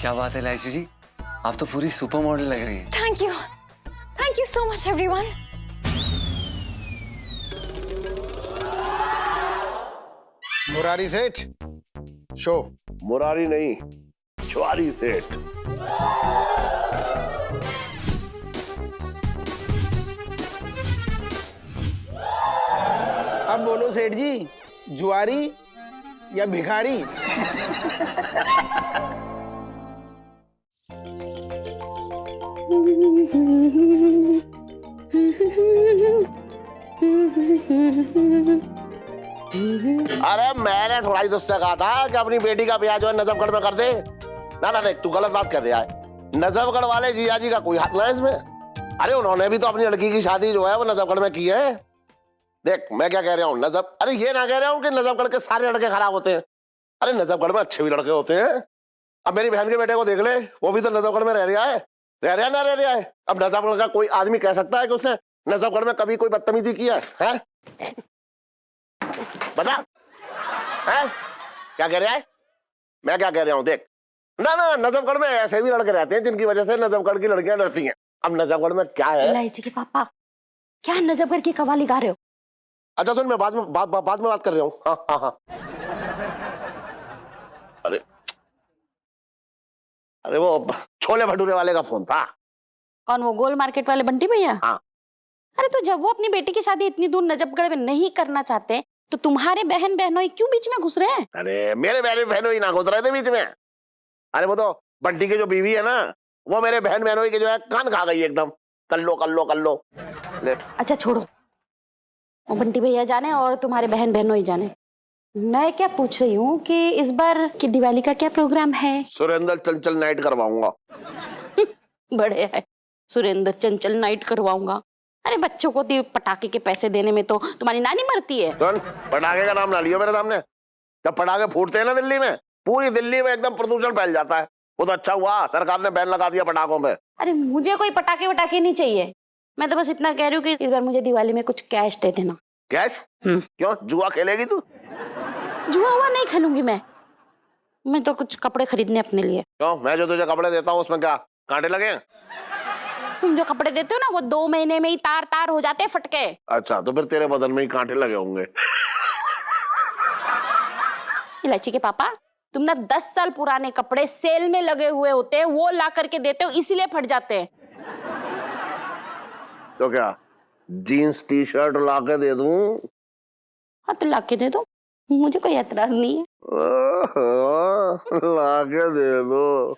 क्या बात है लाइची जी, आप तो पूरी सुपर मॉडल लग रही हैं। Thank you so much everyone. Murari सेठ शो। मुरारी नहीं, छुआरी सेठ। अब बोलो सेठ जी, जुआरी या भिखारी? अरे मैंने थोड़ा ही तुझसे कहा था कि अपनी बेटी का ब्याह जो है नजफगढ़ में कर दे। ना ना देख, तू गलत बात कर रहा है। नजफगढ़ वाले जिया जी का कोई हाथ ना है इसमें। अरे उन्होंने भी तो अपनी लड़की की शादी जो है वो नजफगढ़ में की है। देख मैं क्या कह रहा हूँ, अरे ये ना कह रहा हूँ कि नजफगढ़ के सारे लड़के खराब होते हैं। अरे नजफगढ़ में अच्छे भी लड़के होते हैं। अब मेरी बहन के बेटे को देख ले, वो भी तो नजफगढ़ में रह रहा है। रह रहा है। अब नजफगढ़ का कोई आदमी कह सकता है कि उसने नजफगढ़ में कभी कोई बदतमीजी की है? बता है? क्या कह रहा है? मैं क्या कह रहा हूँ देख, ना ना नजफगढ़ में ऐसे भी लड़के रहते हैं जिनकी वजह से नजफगढ़ की लड़कियां डरती हैं। अब नजफगढ़ में क्या है? लाइची के पापा, क्या नजफगढ़ की कवाली गा रहे हो? अच्छा सुन, मैं बाद में बात कर रहा हूँ। हाँ हाँ हाँ। अरे वो छोले भटूरे वाले का फोन था। कौन, वो गोल मार्केट वाले बंटी भैया? हाँ। अरे तो जब वो अपनी बेटी की शादी इतनी दूर नजफगढ़ में नहीं करना चाहते तो तुम्हारे बहन बहनोई क्यों बीच में घुस रहे हैं? अरे मेरे बहन बहनोई ना घुस रहे थे बीच में। अरे वो तो बंटी की जो बीवी है ना, वो मेरे बहन बहनोई के जो है कान खा गई एकदम। कर लो। अच्छा छोड़ो, वो बंटी भैया जाने और तुम्हारे बहन बहनोई जाने। मैं क्या पूछ रही हूँ कि इस बार की दिवाली का क्या प्रोग्राम है? सुरेंद्र चंचल नाइट करवाऊंगा। बड़े है, सुरेंद्र चंचल नाइट करवाऊंगा। अरे बच्चों को पटाखे के पैसे देने में तो तुम्हारी नानी मरती है। सुन, पटाखे का नाम ना लियो मेरे सामने। जब पटाखे फूटते हैं ना दिल्ली में, पूरी दिल्ली में एकदम प्रदूषण फैल जाता है। वो तो अच्छा हुआ सरकार ने बैन लगा दिया पटाखों पे। अरे मुझे कोई पटाखे वटाखे नहीं चाहिए। मैं तो बस इतना कह रही हूँ कि इस बार मुझे दिवाली में कुछ कैश दे देना। कैश? क्यों, जुआ खेलेगी तू? जुआ हुआ नहीं खेलूंगी मैं तो कुछ कपड़े खरीदने अपने लिए। क्यों, मैं जो तुझे कपड़े देता हूँ उसमें क्या कांटे लगे हैं? तुम जो कपड़े देते हो ना वो 2 महीने में ही तार तार हो जाते हैं फटके। अच्छा, तो फिर तेरे बदन में ही कांटे लगे होंगे। इलायची के पापा, तुम ना 10 साल पुराने कपड़े सेल में लगे हुए होते हैं वो ला करके देते हो, इसीलिए फट जाते हैं। तो क्या जीन्स टी शर्ट ला के दे दूं? हाँ तो ला के दे दो, मुझे कोई एतराज नहीं है। ला के दे दो।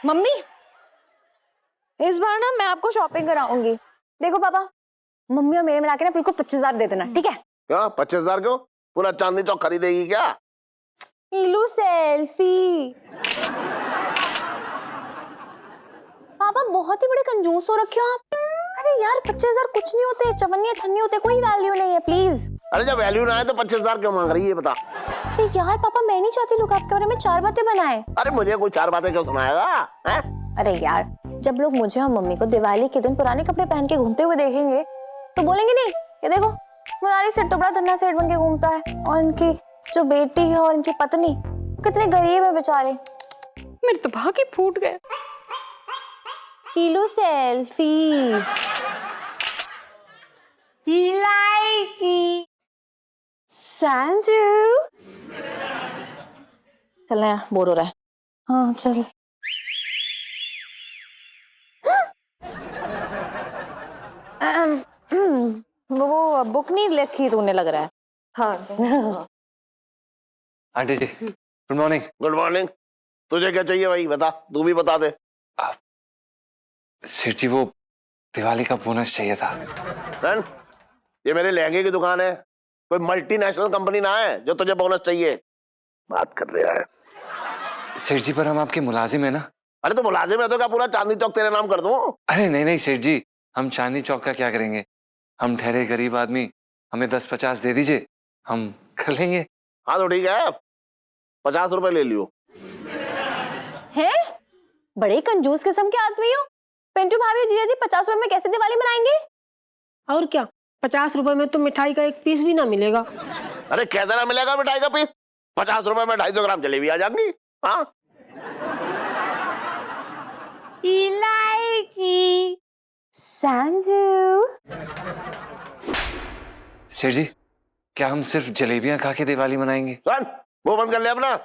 मम्मी, इस बार ना मैं आपको शॉपिंग कराऊंगी। देखो पापा, मम्मी और मेरे मिला के ना बिल्कुल 25,000 दे देना, ठीक है? क्या 25,000 क्यों? पूरा चांदनी चौक खरीदेगी क्या? लो सेल्फी। पापा बहुत ही बड़े कंजूस हो रखे हो आप। अरे यार 25,000 कुछ नहीं होते, चवन्नी अठन्नी होते, कोई वैल्यू नहीं है प्लीज। अरे जब वैल्यू ना है तो 25,000 क्यों मांग रही है बता? अरे यार पापा, मैं नहीं चाहती लोग आपके बारे में 4 बातें बनाए। अरे मुझे कोई 4 बातें क्यों सुनाएगा है? अरे यार, जब लोग मुझे और मम्मी को दिवाली के दिन पुराने कपड़े पहन के घूमते हुए देखेंगे तो बोलेंगे नहीं ये देखो मुरारी सेठ तो बड़ा धन्ना सेठ बन के घूमता है, और इनकी जो बेटी है और इनकी पत्नी कितने गरीब है बेचारे। मेरे तो भाग ही फूट गए। लो सेल्फी। लाइकी संजू, चल ना, बोर हो रहा है। हाँ चल। वो बुक नहीं लिखी तूने लग रहा है। हाँ। आंटी जी गुड मॉर्निंग। Good morning. तुझे क्या चाहिए भाई बता, तू भी बता दे। सेठ जी वो दिवाली का बोनस चाहिए था। सन, ये मेरे लहंगे की दुकान है, कोई मल्टीनेशनल कंपनी ना है जो तुझे बोनस चाहिए। बात कर रहा है सेठ जी पर हम आपके मुलाजिम है ना। अरे तो मुलाजिम है तो क्या पूरा चांदनी चौक तेरे नाम कर दूं? अरे नहीं सेठ जी, हम चांदनी चौक का क्या करेंगे, हम ठहरे गरीब आदमी, हमें 10-50 दे दीजिए, हम कर लेंगे। हाँ तो ठीक है, 50 रुपए ले लियो। हैं? बड़े कंजूस किस्म के आदमी हो। पिंटू भाभी जीजा जी 50 रुपए में कैसे दिवाली मनाएंगे? और क्या, 50 रुपए में तो मिठाई का एक पीस भी ना मिलेगा। अरे कैसे ना मिलेगा मिठाई का पीस? 50 रुपए में 250 ग्राम जलेबी आ जाएंगी। हाँ, इलायची। संजू। सेठ जी, क्या हम सिर्फ जलेबियां खा के दिवाली मनाएंगे? सुन, मुंह बंद कर ले अपना,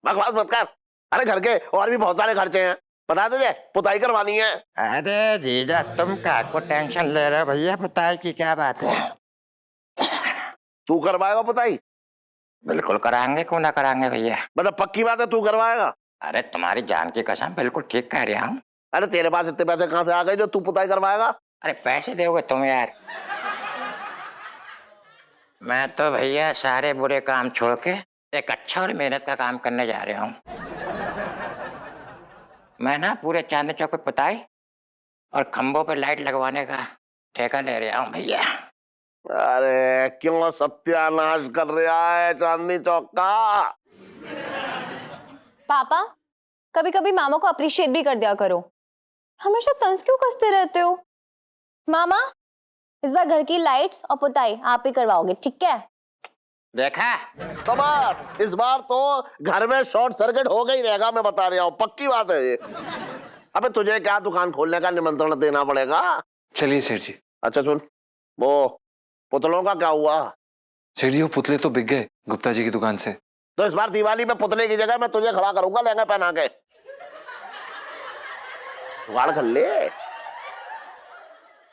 बकवास मत कर। अरे घर के और भी बहुत सारे खर्चे हैं, बता तुझे, पुताई करवानी है। अरे जीजा तुम क्या को टेंशन ले रहे हो भैया, बताए की क्या बात है। तू करवाएगा पुताई? बिल्कुल कराएंगे, क्यों ना कराएंगे भैया। मतलब पक्की बात है तू करवाएगा? अरे तुम्हारी जान की कसम, बिल्कुल ठीक कह रहा हूँ। अरे तेरे पास इतने पैसे कहाँ से आ गए जो तू पुताई करवाएगा? अरे पैसे दोगे तुम यार। मैं तो भैया सारे बुरे काम छोड़ के एक अच्छा और मेहनत का काम करने जा रहा हूँ। मैं ना पूरे चांदनी चौक पे पुताई और खंभों पे लाइट लगवाने का ठेका ले रहा हूँ भैया। अरे क्यों सत्यानाश कर रहा है चांदनी चौक का? पापा, कभी कभी मामा को अप्रिशिएट भी कर दिया करो, हमेशा तंज क्यों कसते रहते हो। मामा, इस बार घर की लाइट्स और पुताई आप ही करवाओगे, ठीक है? देखा? तो बस इस बार तो घर में शॉर्ट सर्किट हो गई रहेगा, मैं बता रहा हूँ, पक्की बात है ये। अबे तुझे क्या दुकान खोलने का निमंत्रण देना पड़ेगा? चलिए सेठ जी। अच्छा सुन, वो पुतलों का क्या हुआ? सेठ जी, वो पुतले तो बिक गए गुप्ता जी की दुकान से। तो इस बार दिवाली में पुतले की जगह मैं तुझे खड़ा करूंगा लहंगा पहना के। जुगाड़ कर ले।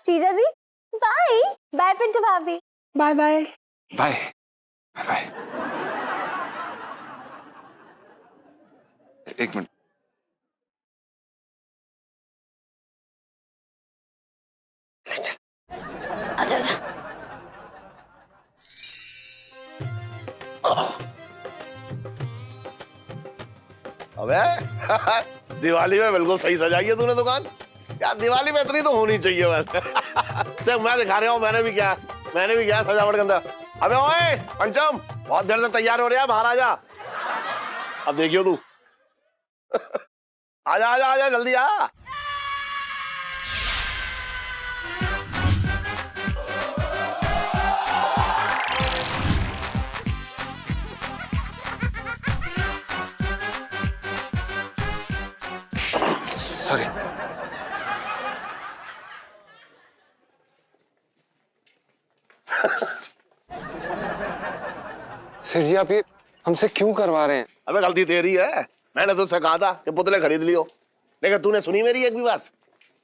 जीजा जी, बाय बाय पिंटू भाभी। Bye bye. Bye bye. एक मिनट। अबे दिवाली में बिल्कुल सही सजाई है तूने दुकान यार। दिवाली में इतनी तो होनी चाहिए वैसे। देख मैं दिखा रहा हूँ, मैंने भी किया सजावट के अंदर। अबे ओए पंचम, बहुत देर से तैयार हो रहा है, बाहर आ जा। अब देखियो तू। आजा आजा आजा जल्दी आ। सॉरी। सेठ जी, आप ये हमसे क्यों करवा रहे हैं? अबे गलती तेरी है, मैंने तुझसे कहा था कि पुतले खरीद लियो, लेकिन तूने सुनी मेरी एक भी बात?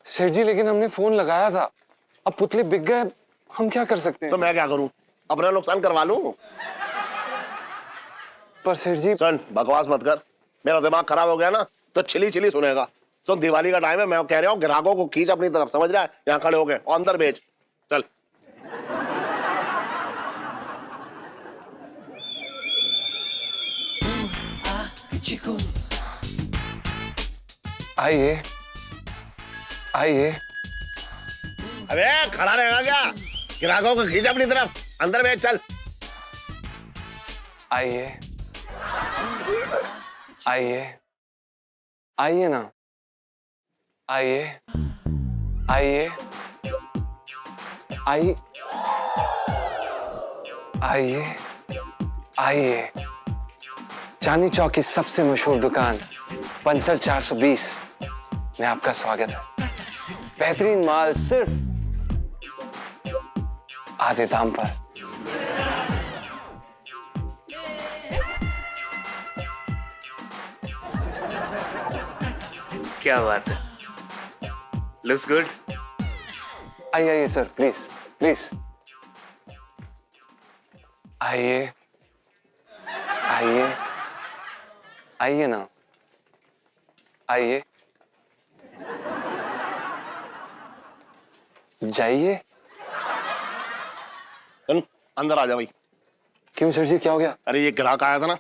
सेठ जी, लेकिन हमने फोन लगाया था, अब पुतले बिक गए, हम क्या कर सकते हैं? तो मैं क्या करूं, अपना नुकसान करवा लूं? पर सेठ जी। सुन, बकवास मत कर, मेरा दिमाग खराब हो गया ना तो चिली चिली सुनेगा। तो दिवाली का टाइम है, मैं कह रहा हूँ ग्राहकों को खींच अपनी तरफ, समझ रहा है? यहाँ खड़े हो गए और अंदर बेच। चल आइए आइए। अबे खड़ा रहेगा क्या? ग्राहकों को खींच अपनी तरफ, अंदर बेच। चल आइए आइए आइए ना, आइए आइए आइए आइए आइए। चांदनी चौक की सबसे मशहूर दुकान पंचर 420 में आपका स्वागत है। बेहतरीन माल सिर्फ आधे दाम पर। क्या बात है, लुक्स गुड। आइए आइए सर, प्लीज प्लीज आइए आइए आइए ना, आइए जाइए। अंदर आ जा भाई। क्यों सर जी, क्या हो गया? अरे ये ग्राहक आया था ना,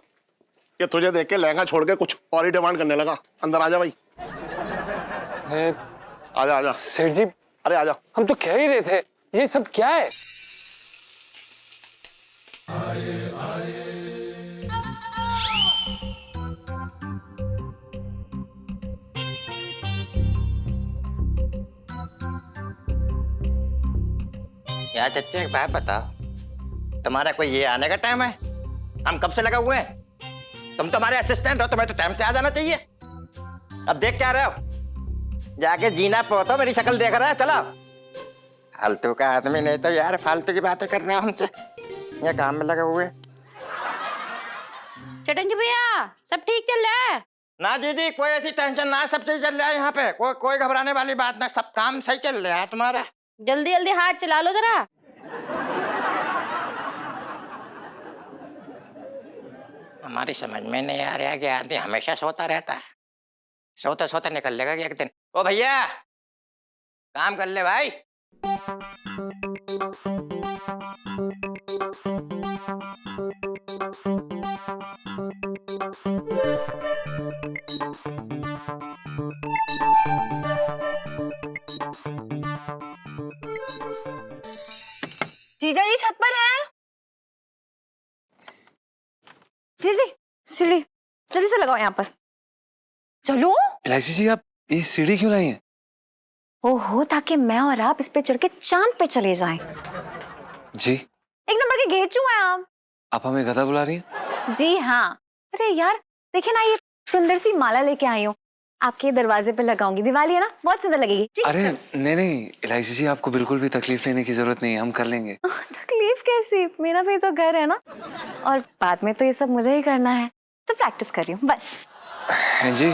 ये तुझे देख के लहंगा छोड़ के कुछ और ही डिमांड करने लगा। अंदर आ जा भाई, आजा आजा। सेठ जी, अरे आजा। हम तो कह ही रहे थे, ये सब क्या है? यार चच्चा एक बात बताओ, तुम्हारा कोई ये आने का टाइम है? हम कब से लगा हुए हैं? तुम तुम्हारे असिस्टेंट हो, तुम्हें तो टाइम से आ जाना चाहिए। अब देख क्या रहे हो? जाके जीना पोतो, मेरी शक्ल देख रहा है। चलो, फालतू का आदमी, नहीं तो यार फालतू की बातें कर रहे हो हमसे, ये काम में लगे हुए। चटंजी भैया सब ठीक चल रहा है? ना दीदी, कोई ऐसी टेंशन ना, सब सही चल रहा है यहाँ पे, कोई घबराने वाली बात ना, सब काम सही चल रहा है तुम्हारा। जल्दी जल्दी हाथ चला लो जरा। हमारी समझ में नहीं आ रहा कि आदमी हमेशा सोता रहता है, सोते सोते निकल लेगा कि एक दिन। ओ भैया, काम कर ले भाई। जीजा जी छत पर है। जी सीढ़ी जल्दी से लगाओ यहाँ पर। चलो। इलायची जी, आप ये सीढ़ी क्यों लाई हैं? ओहो, ताकि मैं और आप इस पे चढ़ के चांद पे चले जाएं। जी, एक नंबर के घेचू हैं आप हमें गधा बुला रही हैं? जी हाँ। अरे यार देखिए ना, ये सुंदर सी माला लेके आई हूँ, आपके दरवाजे पे लगाऊंगी। दिवाली है ना, बहुत सुंदर लगेगी। जी, अरे नहीं इलायची जी, आपको बिल्कुल भी तकलीफ लेने की जरूरत नहीं है, हम कर लेंगे। तकलीफ कैसी, मेरा भी तो घर है ना, और बाद में तो ये सब मुझे ही करना है, तो प्रैक्टिस कर रही हूँ बस। हैं जी?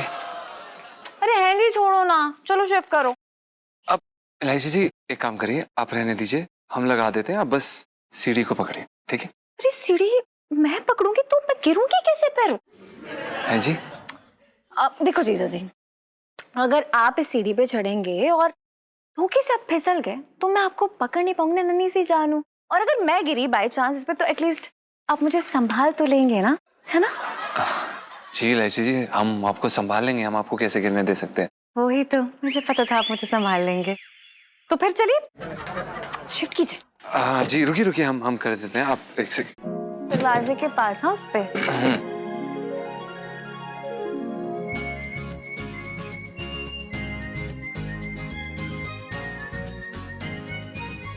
अरे हैंडी छोड़ो ना, चलो शिफ्ट करो। अब इलायची जी एक काम करिए, आप रहने दीजिए, हम लगा देते हैं, आप बस सीढ़ी को पकड़िए, ठीक है? अरे सीढ़ी मैं पकड़ूंगी तो मैं गिरूंगी कैसे फिर? हैं जी? अब देखो जीजा जी, अगर आप इस सीढ़ी पे चढ़ेंगे और धोखे से आप फिसल गए तो मैं आपको पकड़ नहीं पाऊंगी, नन्ही सी जानू। और अगर मैं गिरी बाय चांस इस पे, तो एटलीस्ट आप मुझे संभाल तो लेंगे ना, है ना? जी इलायची जी, हम आपको संभाल लेंगे, हम आपको कैसे गिरने दे सकते हैं? वही तो, मुझे पता था आप मुझे संभाल लेंगे। तो फिर चलिए शिफ्ट कीजिए। जी रुकिए, हम कर देते हैं, आप एक सेकंड। दरवाजे के पास, हाँ, उस पे।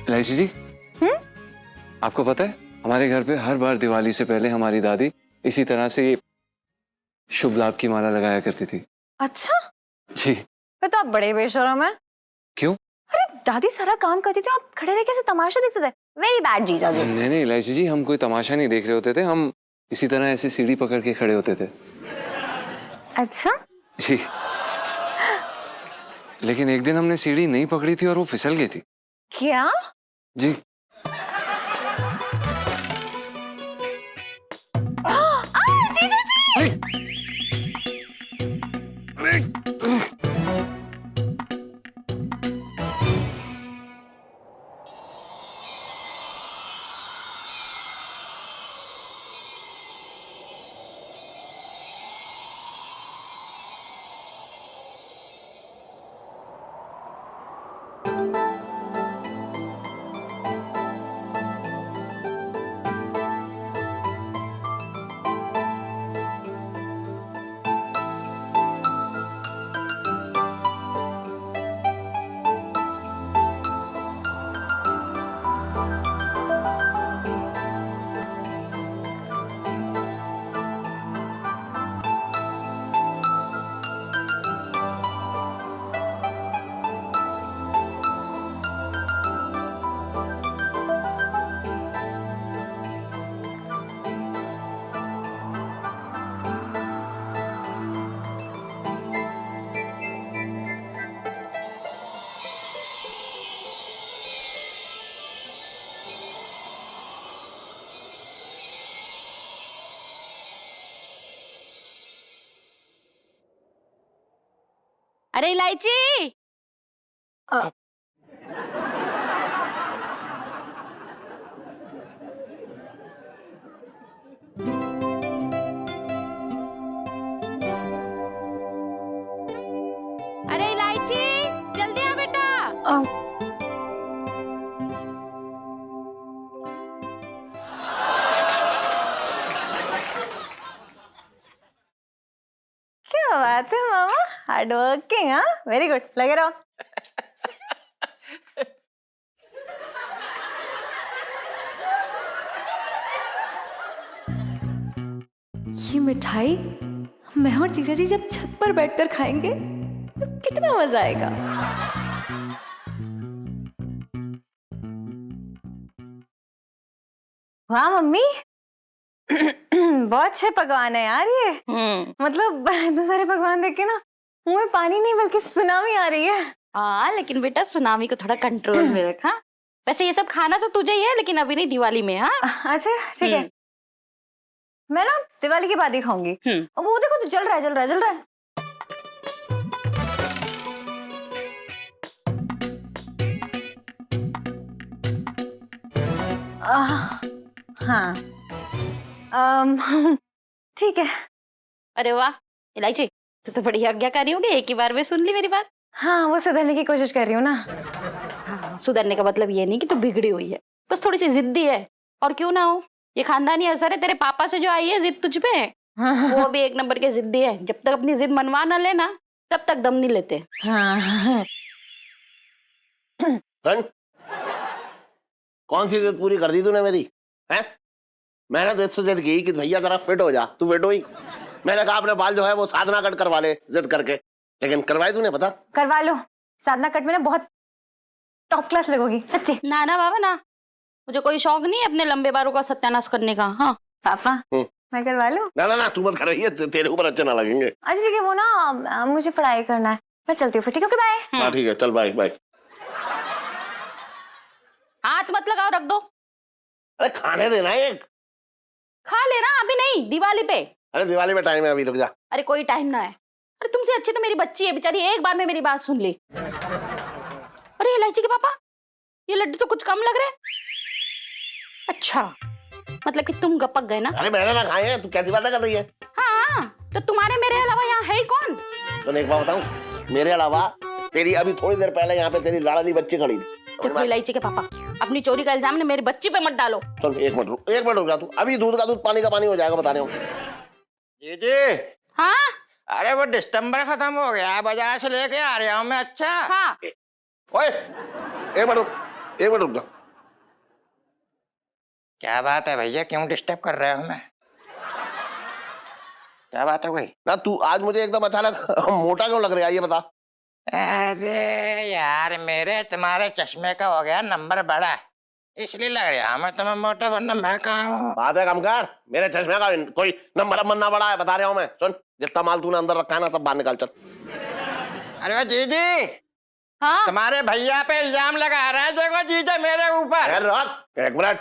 इलायची जी, आपको पता है हमारे घर पे हर बार दिवाली से पहले हमारी दादी इसी तरह से ये शुभ लाभ की माला लगाया करती थी। अच्छा, जी। फिर तो आप बड़े बेशरम हैं। क्यों? अरे दादी सारा काम करती थी, आप खड़े रह कैसे तमाशा देखते थे? वेरी बैड जीजा जी। नहीं इलायची जी, हम कोई तमाशा नहीं देख रहे होते थे, हम इसी तरह ऐसे सीढ़ी पकड़ के खड़े होते थे। अच्छा जी, लेकिन एक दिन हमने सीढ़ी नहीं पकड़ी थी और वो फिसल गई थी। क्या? जी। जीजा जी! अरे इलायची, अरे इलायची जल्दी आ बेटा। क्या बात है मामा, हार्ड वर्किंग। हाँ, वेरी गुड, लगे रहो। ये मिठाई मैं और जीजा जी जब छत पर बैठकर खाएंगे तो कितना मजा आएगा। वाह मम्मी बहुत अच्छे पकवान है यार ये। मतलब इतने सारे पकवान देख के ना मुंह में पानी नहीं बल्कि सुनामी आ रही है। हाँ लेकिन बेटा सुनामी को थोड़ा कंट्रोल में रखा। वैसे ये सब खाना तो तुझे ही है लेकिन अभी नहीं, दिवाली में। हाँ अच्छा ठीक है, मैं ना दिवाली के बाद ही खाऊंगी। वो देखो तो जल रहा है जल रहा है जल रहा है। हाँ ठीक है। अरे वाह इलायची, तो बड़ी आज्ञाकारी हो गई, एक ही बार में सुन ली मेरी बात। हाँ वो सुधरने की कोशिश कर रही हूँ ना। हाँ सुधरने का मतलब ये नहीं कि तू बिगड़ी हुई है, बस थोड़ी सी जिद्दी है। और क्यों ना हो, ये खानदानी असर है, तेरे पापा से जो आई है जिद तुझ पे, वो भी एक नंबर के जिद्दी है। जब तक अपनी जिद मनवा ना लेना तब तक दम नहीं लेते। हाँ कौन सी जिद पूरी कर दी तूने मेरी? हैं? मैंने तो इससे जिद की कि भैया जरा फिट हो जा, तू फिट हुई। मैंने कहा अपने बाल जो है वो साधना कट करवा ले जिद करके, लेकिन करवाई तूने? बता। करवा लो, साधना कट में ना बहुत टॉप क्लास लगोगी सच्ची। ना ना बाबा ना, मुझे कोई शौक नहीं है अपने लंबे बालों का सत्यानाश करने का। हाँ पापा मैं करवा लूं? ना ना ना तू मत कर रही है, तेरे ऊपर अच्छे ना लगेंगे। अच्छा ठीक है, वो ना मुझे पढ़ाई करना है, मैं चलती हूँ फिर। ठीक है, बाय। हाँ ठीक है, चल बाय बाय। हाथ मत लगाओ, रख दो। अरे खाने देना एक। खा लेना, अभी नहीं, दिवाली पे। अरे दिवाली में टाइम है, अभी रुक जा। अरे कोई टाइम ना है। अरे तुमसे अच्छी तो मेरी बच्ची है बेचारी, एक बार में मेरी बात सुन ली। अरे इलायची के पापा, ये लड्डू तो कुछ कम लग रहे हैं। अच्छा मतलब कि तुम गपक गए ना? अरे मैंने ना खाए हैं, तू कैसी बातें कर रही है? हाँ तो तुम्हारे मेरे अलावा यहाँ है ही कौन? तो एक बात बताऊं, मेरे अलावा तेरी अभी थोड़ी देर पहले यहाँ पे तेरी लाडली बच्ची खड़ी थी। देखो इलायची के पापा, अपनी चोरी का इल्जाम ने मेरी बच्ची पे मत डालो। चल एक मिनट रुक जा तू। अभी दूध का दूध पानी का पानी हो जाएगा, बता रहे हो। जीजी हाँ अरे वो डिस्टेम्बर खत्म हो गया, बाजार से लेके आ रहा हूँ मैं। अच्छा हाँ ओए एक मिनट रुक जा। क्या बात है भैया, क्यों डिस्टर्ब कर रहे हो? मैं क्या बात हो गई? ना तू आज मुझे एकदम अचानक मोटा क्यों लग रहा है, ये बता। अरे यार मेरे तुम्हारे चश्मे का हो गया नंबर बड़ा, इसलिए लग रहा मैं तुम्हें मोटा, वरना मैं कहाँ हूँ। बात है कम कर, मेरे चश्मे का कोई नंबर ना बड़ा है, बता रहा हूँ मैं। सुन, जितना माल तूने अंदर रखा है ना सब बाहर निकाल चल। अरे जीजी हाँ तुम्हारे भैया पे इल्जाम लगा रहा है, देखो जीजा मेरे ऊपर। एक मिनट,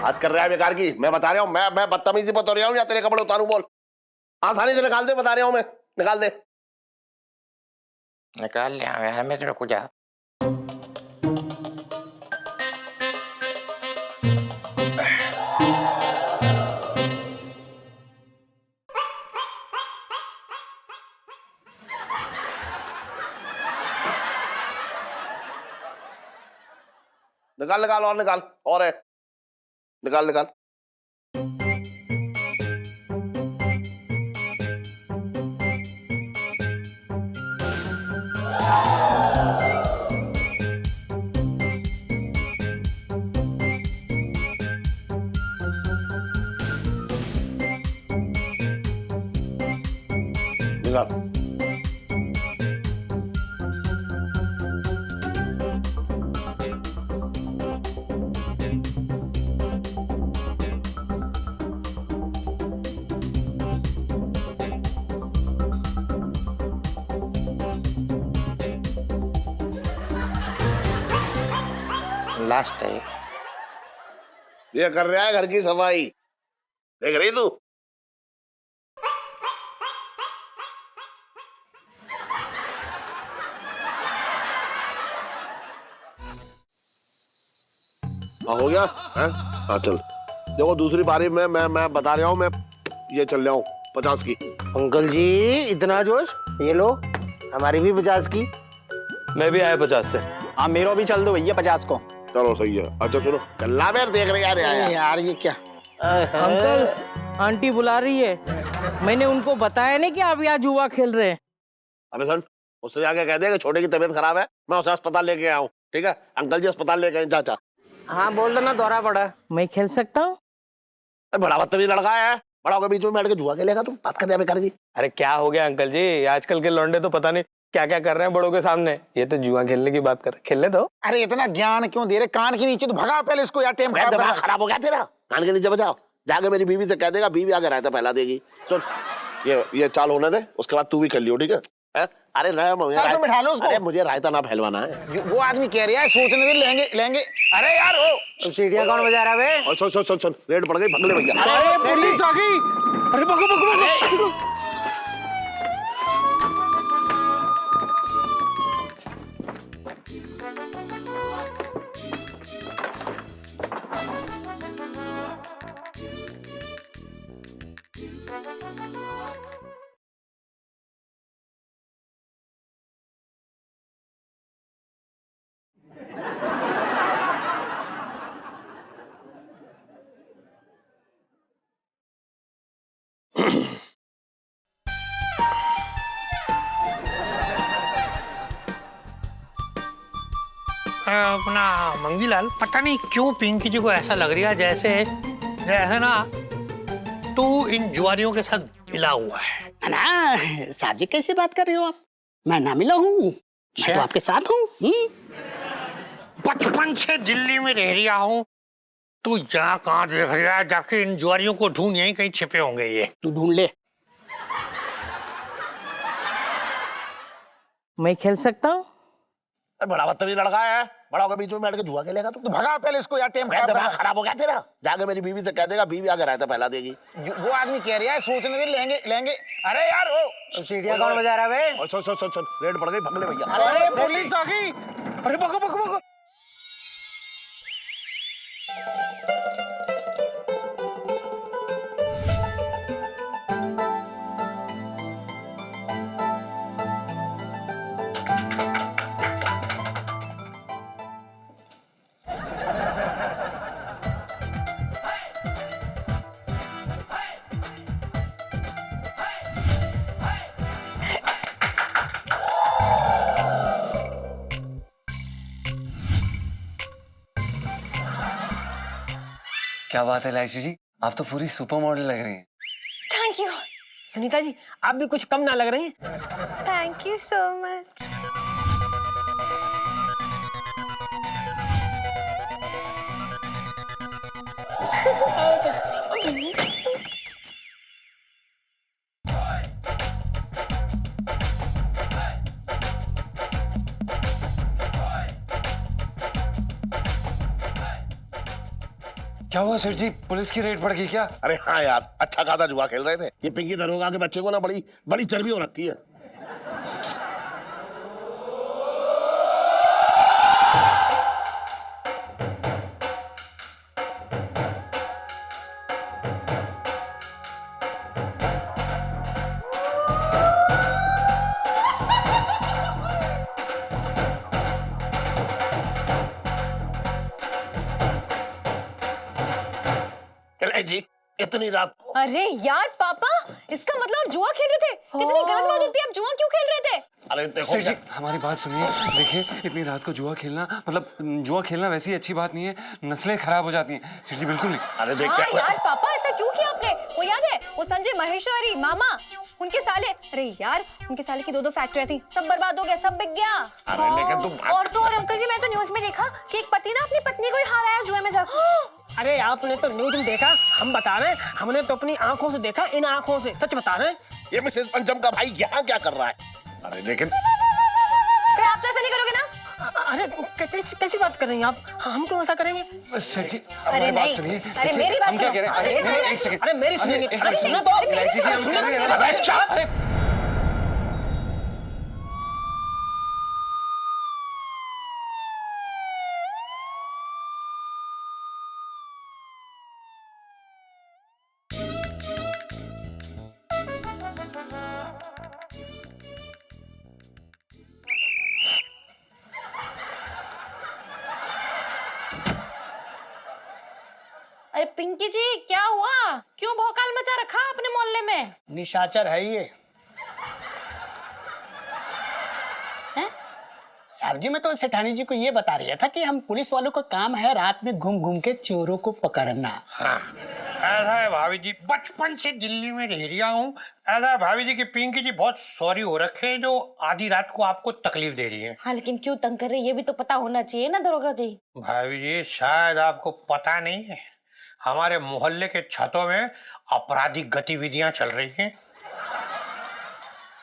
बात कर रहा है बेकार की। मैं बता रहा हूँ, मैं बदतमीजी बता रहा हूँ या तेरे कपड़े उतारू? बोल, आसानी से निकाल दे, बता रहा हूँ मैं, निकाल दे। निकाल ले यार, मैं तेरे को जा। निकाल और निकाल, और है, निकाल। निकाल। लास्ट है ये कर रहा है घर की सफाई, देख रही तू? हाँ हो गया है? हाँ चल, देखो दूसरी बारी में मैं बता रहा हूँ, मैं ये चल रहा हूँ 50 की। अंकल जी इतना जोश, ये लो हमारी भी 50 की। मैं भी आया 50 से। हाँ मेरा भी चल दो भैया 50 को। चलो सही है। अच्छा सुनो, कल्ला मेर देख रहे यार, यार ये क्या अंकल, आंटी बुला रही है, मैंने उनको बताया नहीं कि आप यहाँ जुआ खेल रहे हैं। अबे सुन, उससे जाके कह दे कि छोटे की तबीयत खराब है, मैं उसे अस्पताल लेके आऊँ। ठीक है, अंकल जी अस्पताल लेके आए। चाचा हाँ बोल देना दौरा पड़ा। मैं खेल सकता हूँ? बड़ा बदतमीज लड़का है, बड़ा होगा बीच में बैठ के जुआ खेलेगा तुम, बात करने में करेगी। अरे क्या हो गया अंकल जी, आजकल के लौंडे तो पता नहीं क्या क्या कर रहे हैं बड़ों के सामने। ये तो जुआ खेलने की बात कर रहे, खेलने दो। अरे इतना ज्ञान क्यों दे रहे, कान के नीचे तो भगा पहले इसको यार, टाइम दिमाग खराब हो गया तेरा, कान के नीचे बजाओ। जाके मेरी बीवी से कह देगा, बीवी आगे रहता पहला देगी। सुन ये चाल होने दे, उसके बाद तू भी कर लियो, ठीक है? अरे सर बिठा लो उसको। अरे मुझे रायता ना फैलवाना है। वो आदमी कह रहा है सोचने दे, लेंगे लेंगे। अरे यार ओ सीढ़ियाँ कौन बजा रहा है? और सुन रेड पड़ गई, भगले भैया। अरे पुलिस आ गई। अरे भगो भगो भगो। अपना मंगीलाल, पता नहीं क्यों पिंकी जी को ऐसा लग रहा है जैसे जैसे ना तू इन जुआरियों के साथ मिला हुआ है ना। साहब जी कैसे बात कर रहे हो आप? मैं ना मिला हूँ, मैं तो आपके साथ हूँ। बचपन से दिल्ली में रह रहा हूँ, तू यहाँ कहाँ देख रहा है? जाके इन जुआरियों को ढूंढ, यहीं कहीं छिपे होंगे ये। तू ढूंढ ले। मैं खेल सकता हूँ? बड़ा बदतमीज लड़का है, बड़ा होगा बीच में बैठ के जुआ खेलेगा तुम। तो भगा पहले इसको यार, टाइम दिमाग खराब हो गया तेरा। जाके मेरी बीवी से कह देगा, बीवी आगे रहता पहला देगी। वो आदमी कह रहा है सोचने दे, लेंगे लेंगे। अरे यार ओ सीढ़ियाँ कौन बजा रहा है? और सुन रेड पड़ गई, भगले भैया। अरे पुलिस आ गई। अरे भगो भगो भगो। क्या बात है लाइसी जी, आप तो पूरी सुपर मॉडल लग रही हैं। Thank you. सुनीता जी आप भी कुछ कम ना लग रही हैं। Thank you so much. क्या हुआ सर जी, पुलिस की रेड पड़ गई क्या? अरे हाँ यार, अच्छा खासा जुआ खेल रहे थे। ये पिंकी दरोगा के बच्चे को ना बड़ी बड़ी चर्बी हो रखी है। जी इतनी रात को। अरे यार पापा, इसका मतलब जुआ खेल रहे थे। कितनी गलत बात होती है, आप जुआ क्यों खेल रहे थे? अरे देखो सर जी हमारी बात सुनिए, देखिए इतनी रात को जुआ खेलना, मतलब जुआ खेलना वैसे ही अच्छी बात नहीं है, नस्लें खराब हो जाती हैं। सर जी बिल्कुल नहीं। अरे देख हाँ यार पापा, ऐसा क्यों किया आपने? वो याद है वो संजय महेश्वरी मामा, उनके साले, अरे यार उनके साले की 2 फैक्ट्रियां थी, सब बर्बाद हो गया, सब बिक गया। अरे लेकिन तुम और तो और अंकल जी, मैं तो न्यूज में देखा कि एक पति ना अपनी पत्नी को ही हाराया जुए में जाकर। अरे आपने तो न्यूज में देखा, हम बता रहे हैं, हमने तो अपनी आंखों से देखा, इन आंखों से सच बता रहे हैं। ये मिसेस पंचम का भाई यहाँ क्या कर रहा है? अरे लेकिन आप तो ऐसा नहीं करोगे ना? अरे कैसी बात कर रही हैं आप? हम क्यों ऐसा करेंगे? सर जी अरे बात नहीं, सुनिए। अरे मेरी बात हम क्या कह रहे हैं? एक सेकंड। अरे मेरी सुनिए, अरे सुनो तो। लाइसी जी, हम क्या कह रहे हैं? अबे चुप! अरे अरे पिंकी जी क्या हुआ, क्यों भौकाल मचा रखा अपने मोहल्ले में? निशाचर है ये। हैं? साहब जी मैं तो सेठानी जी को ये बता रहा था कि हम पुलिस वालों का काम है रात में घूम घूम के चोरों को पकड़ना। हाँ ऐसा है भाभी जी, बचपन से दिल्ली में रह रहा हूँ। ऐसा है भाभी जी कि पिंकी जी बहुत सॉरी हो रखे हैं जो आधी रात को आपको तकलीफ दे रही है। हाँ लेकिन क्यों तंग कर रही है ये भी तो पता होना चाहिए ना दरोगा जी। भाभी जी शायद आपको पता नहीं है, हमारे मोहल्ले के छतों में आपराधिक गतिविधियां चल रही हैं।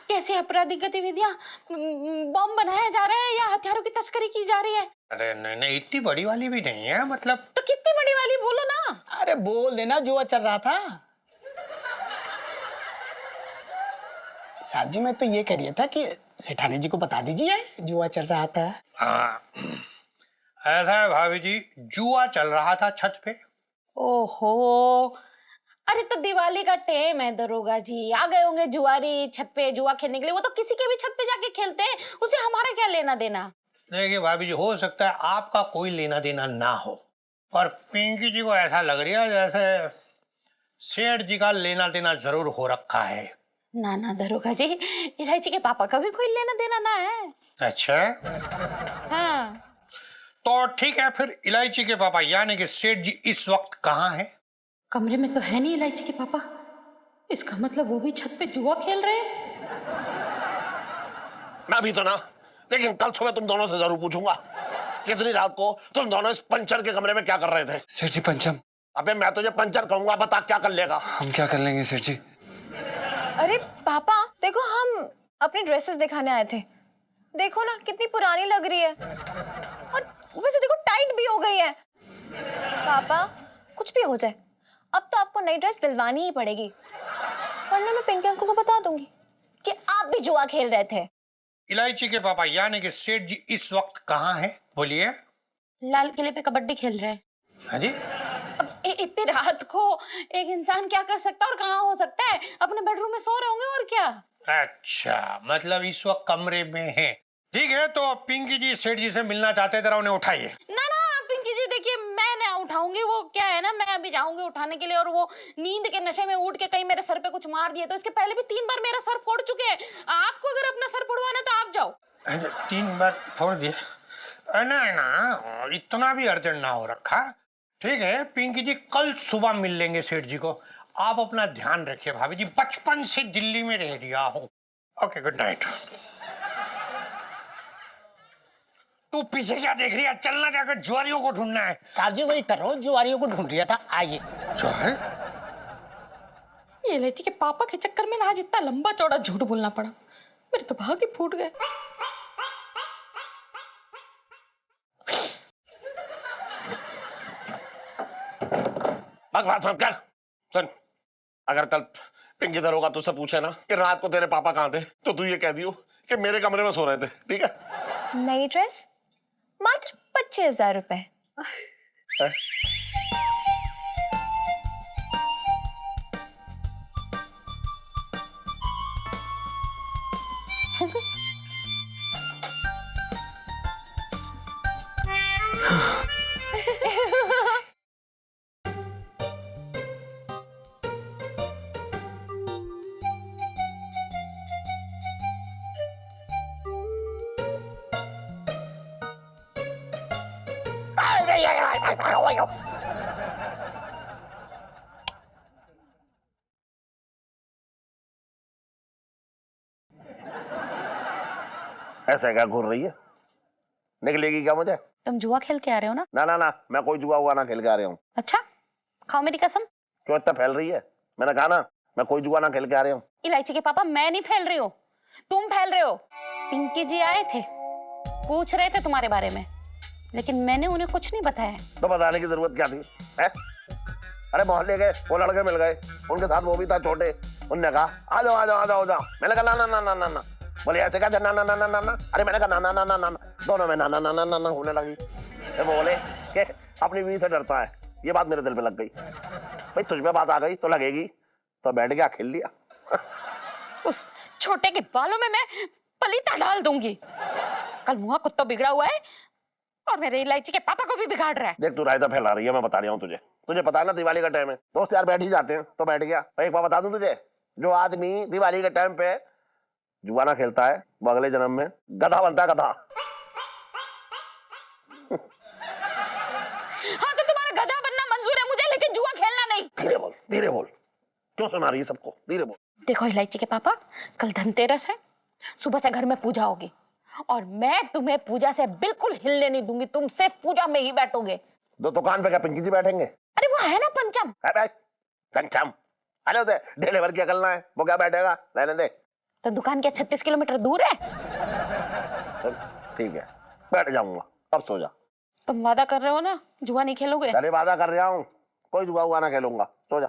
कैसी आपराधिक गतिविधियां? बम बनाया जा रहा है या हथियारों की तस्करी की जा रही है? अरे नहीं नहीं, इतनी बड़ी वाली भी नहीं है, मतलब। तो कितनी बड़ी वाली बोलो ना। अरे बोल देना, जुआ चल रहा था। साहब जी मैं तो ये कह रहा था कि सेठानी जी को बता दीजिए जुआ चल रहा था। हाँ ऐसा है भाभी जी, जुआ चल रहा था छत पे। ओहो, अरे तो दिवाली का टाइम है दरोगा जी, आ गए होंगे जुआरी छत पे जुआ खेलने के लिए। वो तो किसी के भी छत पे जाके खेलते हैं, उसे हमारा क्या लेना देना। देखिए भाभी जी, हो सकता है आपका कोई लेना देना ना हो, पर पिंकी जी को ऐसा लग रहा है जैसे सेठ जी का लेना देना जरूर हो रखा है। ना ना दरोगा जी, इलायची के पापा का भी कोई लेना देना ना है। अच्छा हाँ तो ठीक है, फिर इलायची के पापा यानी कि सेठ जी इस वक्त कहाँ हैं? कमरे में तो है नहीं इलायची के पापा, इसका मतलब वो भी छत पे जुआ खेल रहे हैं। मैं भी तो ना, लेकिन कल सुबह तुम दोनों से जरूर पूछूंगा कितनी रात को तुम दोनों इस पंचर के कमरे में क्या कर रहे थे। सेठ जी पंचम। अबे मैं तुझे पंचर कहूंगा, बता क्या कर लेगा। हम क्या कर लेंगे सेठ जी? अरे पापा देखो, हम अपनी ड्रेसेस दिखाने आए थे। देखो ना कितनी पुरानी लग रही है, और वैसे देखो टाइट भी हो गई है। पापा कुछ भी हो जाए, अब तो आपको नई ड्रेस दिलवानी ही पड़ेगी, वरना मैं पिंकी अंकल को बता दूंगी कि आप भी जुआ खेल रहे थे। इलायची के पापा यानी कि सेठ जी इस वक्त कहाँ हैं? बोलिए। लाल किले पे कबड्डी खेल रहे हैं। हाँ जी। अब इतनी रात को एक इंसान क्या कर सकता है और कहाँ हो सकता है? अपने बेडरूम में सो रहे होंगे और क्या। अच्छा मतलब इस वक्त कमरे में हैं। ठीक है, तो पिंकी जी सेठ जी से मिलना चाहते हैं, जरा उन्हें उठाइए। ना ना पिंकी जी देखिए, मैं ना उठाऊंगी, वो क्या है ना, मैं अभी जाऊंगी उठाने के लिए, और वो नींद के नशे में उठ के कहीं मेरे सर पे कुछ मार दिए, तो इसके पहले भी 3 बार मेरा सर फोड़ चुके हैं। आपको अगर अपना सर फोड़वाना तो आप जाओ। 3 बार फोड़ दिए? नहीं ना, इतना भी अर्जेंट ना हो रखा। ठीक है पिंकी जी, कल सुबह मिल लेंगे सेठ जी को। आप अपना ध्यान रखिए भाभी जी, बचपन से दिल्ली में रह रहा हूँ। Okay good night. तू पीछे क्या देख रही है? चलना, जाकर जुआरियों को ढूंढना है। साहब जी वही कर रहा हूँ, जुआरियों को ढूंढ रहा था। आइए। ये इलायची के पापा के चक्कर में ना आज इतना लंबा चौड़ा झूठ बोलना पड़ा, मेरे तो भाग ही फूट गए। बात मत कर। सुन, अगर कल पिंकी दरोगा तुझसे पूछे ना कि रात को तेरे पापा कहाँ थे, तो तू ये कह दियो कि मेरे कमरे में सो रहे थे। ठीक है? नई ड्रेस मात्र 25,000 रुपए। ऐसे क्या घूर रही है? निकलेगी क्या मुझे? तुम जुआ खेल के आ रहे हो ना? ना ना ना, मैं कोई जुआ हुआ ना खेल के आ रहा हूँ। अच्छा, खाओ मेरी कसम। क्यों इतना फैल रही है? मैंने कहा ना, मैं कोई जुआ ना खेल के आ रहा हूँ। इलायची के पापा, मैं नहीं फैल रही हूँ, तुम फैल रहे हो। पिंकी जी आए थे, पूछ रहे थे तुम्हारे बारे में, लेकिन मैंने उन्हें कुछ नहीं बताया। तो बताने की जरूरत क्या थी है? अरे मोहल्ले गए, वो लड़के मिल गए, उनके साथ वो भी था छोटे, उनने कहा आ जाओ आ जाओ आ जाओ जाओ। मैंने कहा ना ना ना ना ना। बोले ऐसे क्या? ना ना ना ना ना। अरे मैंने कहा ना ना ना ना ना। दोनों में ना ना ना ना ना होने लगी। वो बोले कि अपनी बीवी से डरता है। ये बात मेरे दिल पे लग गई। भाई तुझ में बात आ गई तो लगेगी, तो बैठ गया खेल लिया। उस छोटे के बालों में मैं पलीता डाल दूंगी। कल मुआ कुत्ता बिगड़ा हुआ है और मेरे इलायची के पापा को भी बिगाड़ रहा है। देख तू रायता फैला रही है, मैं बता रहा हूँ तुझे। तुझे पता है ना दिवाली का टाइम है, दोस्त यार बैठ ही जाते हैं, तो बैठ गया। एक बात बता दूं तुझे, जो आदमी दिवाली के टाइम पे जुआ ना खेलता है, वो अगले जन्म में गधा बनता है, गधा। हाँ तो तुम्हारा गधा बनना मंजूर है मुझे, लेकिन जुआ खेलना नहीं। धीरे बोल। धीरे बोल, क्यों सुना रही है सबको? धीरे बोल। देखो इलायची के पापा, कल धनतेरस है, सुबह से घर में पूजा होगी और मैं तुम्हें पूजा से बिल्कुल हिलने नहीं दूंगी। तुम सिर्फ पूजा में ही बैठोगे। तो दुकान पे क्या पिंकी जी बैठेंगे? अरे वो है ना पंचम। पंचम अरे उसे ढेले भर के करना है, वो क्या बैठेगा? रहने दे। तो दुकान क्या 36 किलोमीटर दूर है? ठीक है, बैठ जाऊंगा। अब सो जा। तुम वादा कर रहे हो ना जुआ नहीं खेलोगे? अरे वादा कर रहा हूँ, कोई जुआ हुआ ना खेलूंगा। सो जा।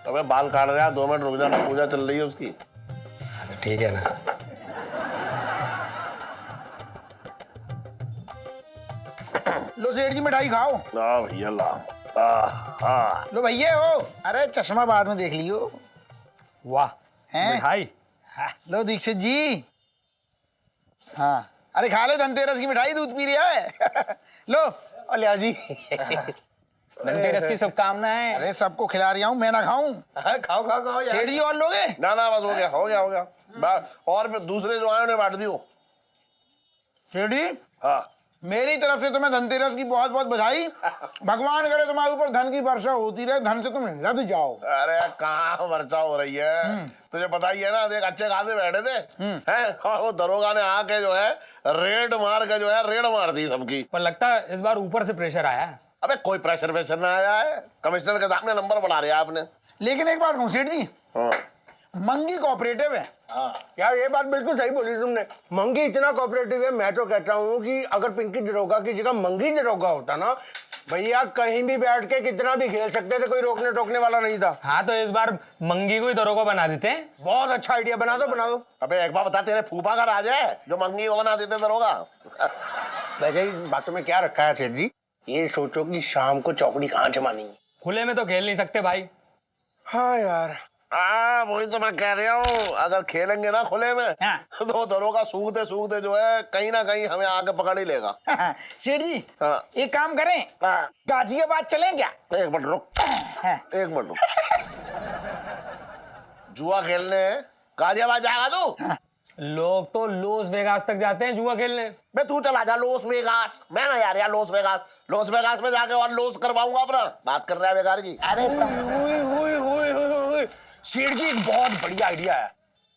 अबे बाल काट रहा है, 2 मिनट रुक जाना, पूजा चल रही है उसकी। ठीक है ना। लो सेठ जी मिठाई खाओ। ला भैया ला। लो भैया हो, अरे चश्मा बाद में देख लियो। वाह हैं? मिठाई। लो दीक्षित जी। हाँ अरे खा ले, धनतेरस की मिठाई, दूध पी रहा है। लो और लिया जी। धनतेरस की शुभकामनाएं। अरे सबको खिला रहा हूँ, मैं ना खाऊं। खाओ खाओ खाओ यार। सेठ जी और लोगे? ना ना बस हो गया हो गया हो गया। और फिर दूसरे जो आए उन्हें बांट दियो। सेठ जी हाँ मेरी तरफ से तुम्हें धनतेरस की बहुत बहुत बधाई। भगवान करे तुम्हारे ऊपर धन की वर्षा होती रहे, धन से तुम लद जाओ। अरे कहाँ वर्षा हो रही है, तुझे पता ही है ना। देख अच्छे खासे बैठे थे हैं, और वो दरोगा ने आके जो है रेड मार के जो है रेड मार दी सबकी। पर लगता है इस बार ऊपर से प्रेशर आया है। अबे कोई प्रेशर वेशर ना आया है, कमिश्नर के सामने नंबर बढ़ा रहा आपने। लेकिन एक बात कहूँ सेठ जी, हाँ। मंगी कोऑपरेटिव है। यार ये बात बिल्कुल सही बोली तुमने। मंगी इतना कोऑपरेटिव है, मैं तो कहता हूँ कि अगर पिंकी दरोगा की जगह मंगी दरोगा होता ना, भैया कहीं भी बैठ के कितना भी खेल सकते थे, कोई रोकने टोकने वाला नहीं था। हाँ तो इस बार मंगी को ही दरोगा बना देते हैं। बहुत अच्छा आइडिया, बना दो बना दो। अबे एक बार बता, तेरे फूफा का राज है जो मंगी को बना देते दरोगा? वैसे ही बातों में क्या रखा है सेठ जी, ये सोचो कि शाम को चौकड़ी कहाँ जमानी है। खुले में तो खेल नहीं सकते भाई। हाँ यार वही तो मैं कह रहा हूँ, अगर खेलेंगे ना खुले में तो दरोगा सूखते जो है कहीं ना कहीं हमें आके पकड़ ही लेगा। सेठ जी हाँ। एक काम करें, गाजियाबाद चलें क्या? एक मिनट रुक, एक मिनट रुक। जुआ खेलने गाजियाबाद जाएगा तू? लोग तो लॉस वेगास तक जाते हैं जुआ खेलने। बे तू चला जा लॉस वेगास। मैं ना यार लॉस वेगास में जाके और लॉस करवाऊंगा अपना। बात कर रहा है बेकार की। अरे सेठ जी एक बहुत बढ़िया आइडिया है।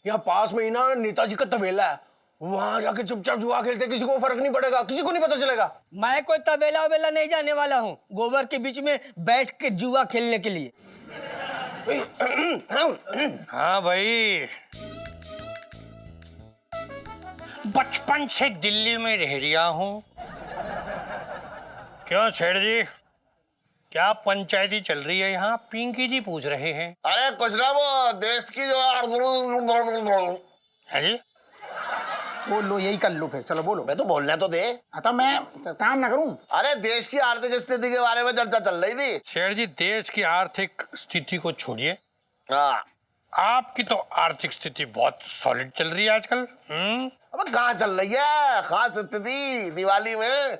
यहाँ पास में ही ना नेताजी का तबेला है, वहां जाके चुपचाप जुआ खेलते, किसी को फर्क नहीं पड़ेगा, किसी को नहीं पता चलेगा। मैं कोई तबेला वबेला नहीं जाने वाला हूँ, गोबर के बीच में बैठ के जुआ खेलने के लिए। हाँ भाई, बचपन से दिल्ली में रह रहा हूँ। क्यों सेठ जी, क्या पंचायती चल रही है यहाँ? पिंकी जी पूछ रहे हैं। अरे कुछ ना, वो देश की जो है जी। बोलो, यही कर लो फिर, चलो बोलो। मैं तो बोलने तो दे। तो मैं काम ना करूं? अरे देश की आर्थिक स्थिति के बारे में चर्चा चल रही थी। सेठ जी देश की आर्थिक स्थिति को छोड़िए, हाँ आपकी तो आर्थिक स्थिति बहुत सॉलिड चल रही है आजकल। अब कहाँ चल रही है खास स्थिति दिवाली में?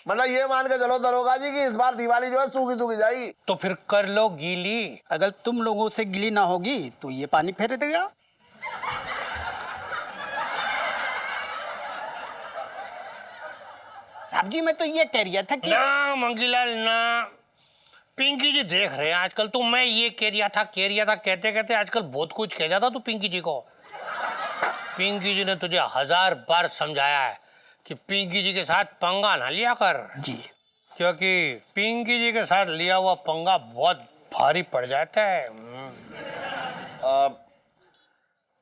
मतलब ये मान के चलो दरोगा जी कि इस बार दिवाली जो है सूखी जाएगी। तो फिर कर लो गीली। अगर तुम लोगों से गिली ना होगी तो ये पानी फेर देगा। साहब जी मैं तो ये कह रहा था कि ना मंगीलाल ना, पिंकी जी देख रहे हैं आजकल। तो मैं ये कह रहा था कहते कहते आजकल बहुत कुछ कह जाता तू पिंकी जी को। पिंकी जी ने तुझे 1000 बार समझाया है कि पिंकी जी के साथ पंगा ना लिया कर जी, क्योंकि पिंकी जी के साथ लिया हुआ पंगा बहुत भारी पड़ जाता है।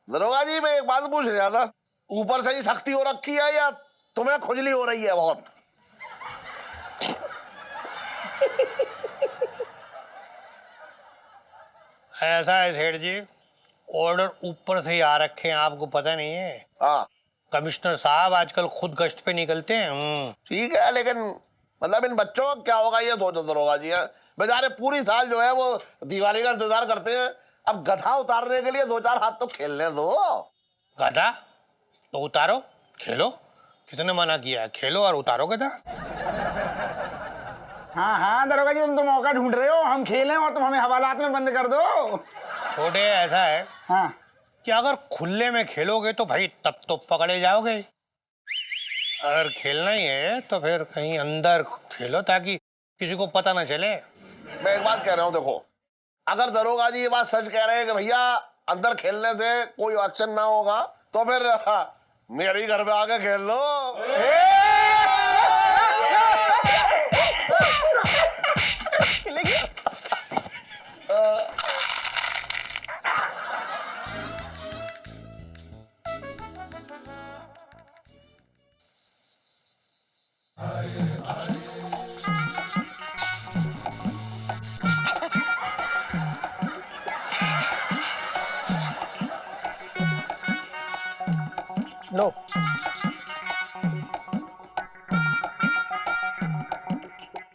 दरोगा जी मैं एक बात पूछ रहा था, ऊपर से ही सख्ती हो रखी है या तुम्हें खुजली हो रही है बहुत? ऐसा है सेठ जी, ऑर्डर ऊपर से ही आ रखे हैं, आपको पता नहीं है? हाँ कमिश्नर साहब आजकल खुद गश्त पे निकलते हैं। ठीक है, लेकिन मतलब इन बच्चों का क्या होगा ये सोचो दरोगा जी। बेचारे पूरी साल जो है वो दिवाली का इंतजार करते हैं, अब गधा उतारने के लिए 2-4 हाथ तो खेलने दो। गधा तो उतारो, खेलो, किसने मना किया है? खेलो और उतारो गधा। हाँ दरोगा जी तुम तो मौका ढूंढ रहे हो, हम खेलें और तुम हमें हवालात में बंद कर दो। छोटे ऐसा है हाँ कि अगर खुले में खेलोगे तो भाई तब तो पकड़े जाओगे। अगर खेलना ही है तो फिर कहीं अंदर खेलो ताकि किसी को पता ना चले। मैं एक बात कह रहा हूँ, देखो अगर दरोगा जी ये बात सच कह रहे हैं कि भैया अंदर खेलने से कोई एक्शन ना होगा तो फिर मेरे ही घर पे आके खेल लो। लो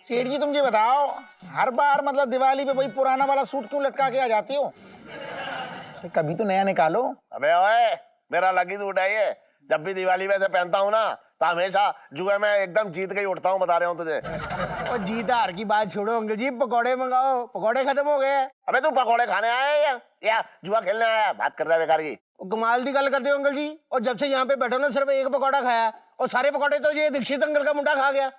सेठ जी, तुम ये बताओ हर बार मतलब दिवाली पे वही पुराना वाला सूट क्यों लटका के आ जाती हो? तो कभी तो नया निकालो। अबे ओए, मेरा लकी सूट है ये। जब भी दिवाली में से पहनता हूँ ना तो हमेशा जुए में एकदम जीत के ही उठता हूँ, बता रहा हूँ तुझे। और जीत हार की बात छोड़ो अंकल जी, पकौड़े मंगाओ, पकौड़े खत्म हो गए। अबे तू पकौड़े खाने आया है या जुआ खेलने आया? बात कर रहा है बेकार की। कमाल की गल करते हो अंकल जी। और जब से यहाँ पे बैठो ना सिर्फ एक पकौड़ा खाया और सारे पकौड़े तो ये दीक्षित अंकल का मुंडा खा गया।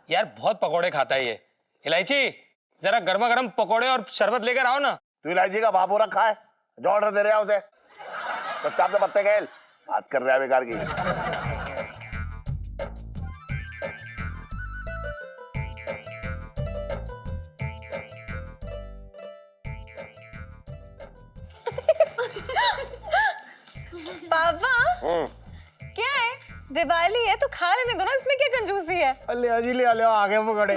यार बहुत पकोड़े खाता है ये। इलायची, जरा गर्मा गर्म पकोड़े और शरबत लेकर आओ ना। तू इलायची का बाबू रखा है जो ऑर्डर दे रहा है उसे? चुपचाप से पत्ते खेल, बात कर रहा है बेकार की। पापा क्या है, दिवाली है तो खा लेने दो ना, इसमें क्या कंजूसी है? ले जी, ले आ गए पकौड़े।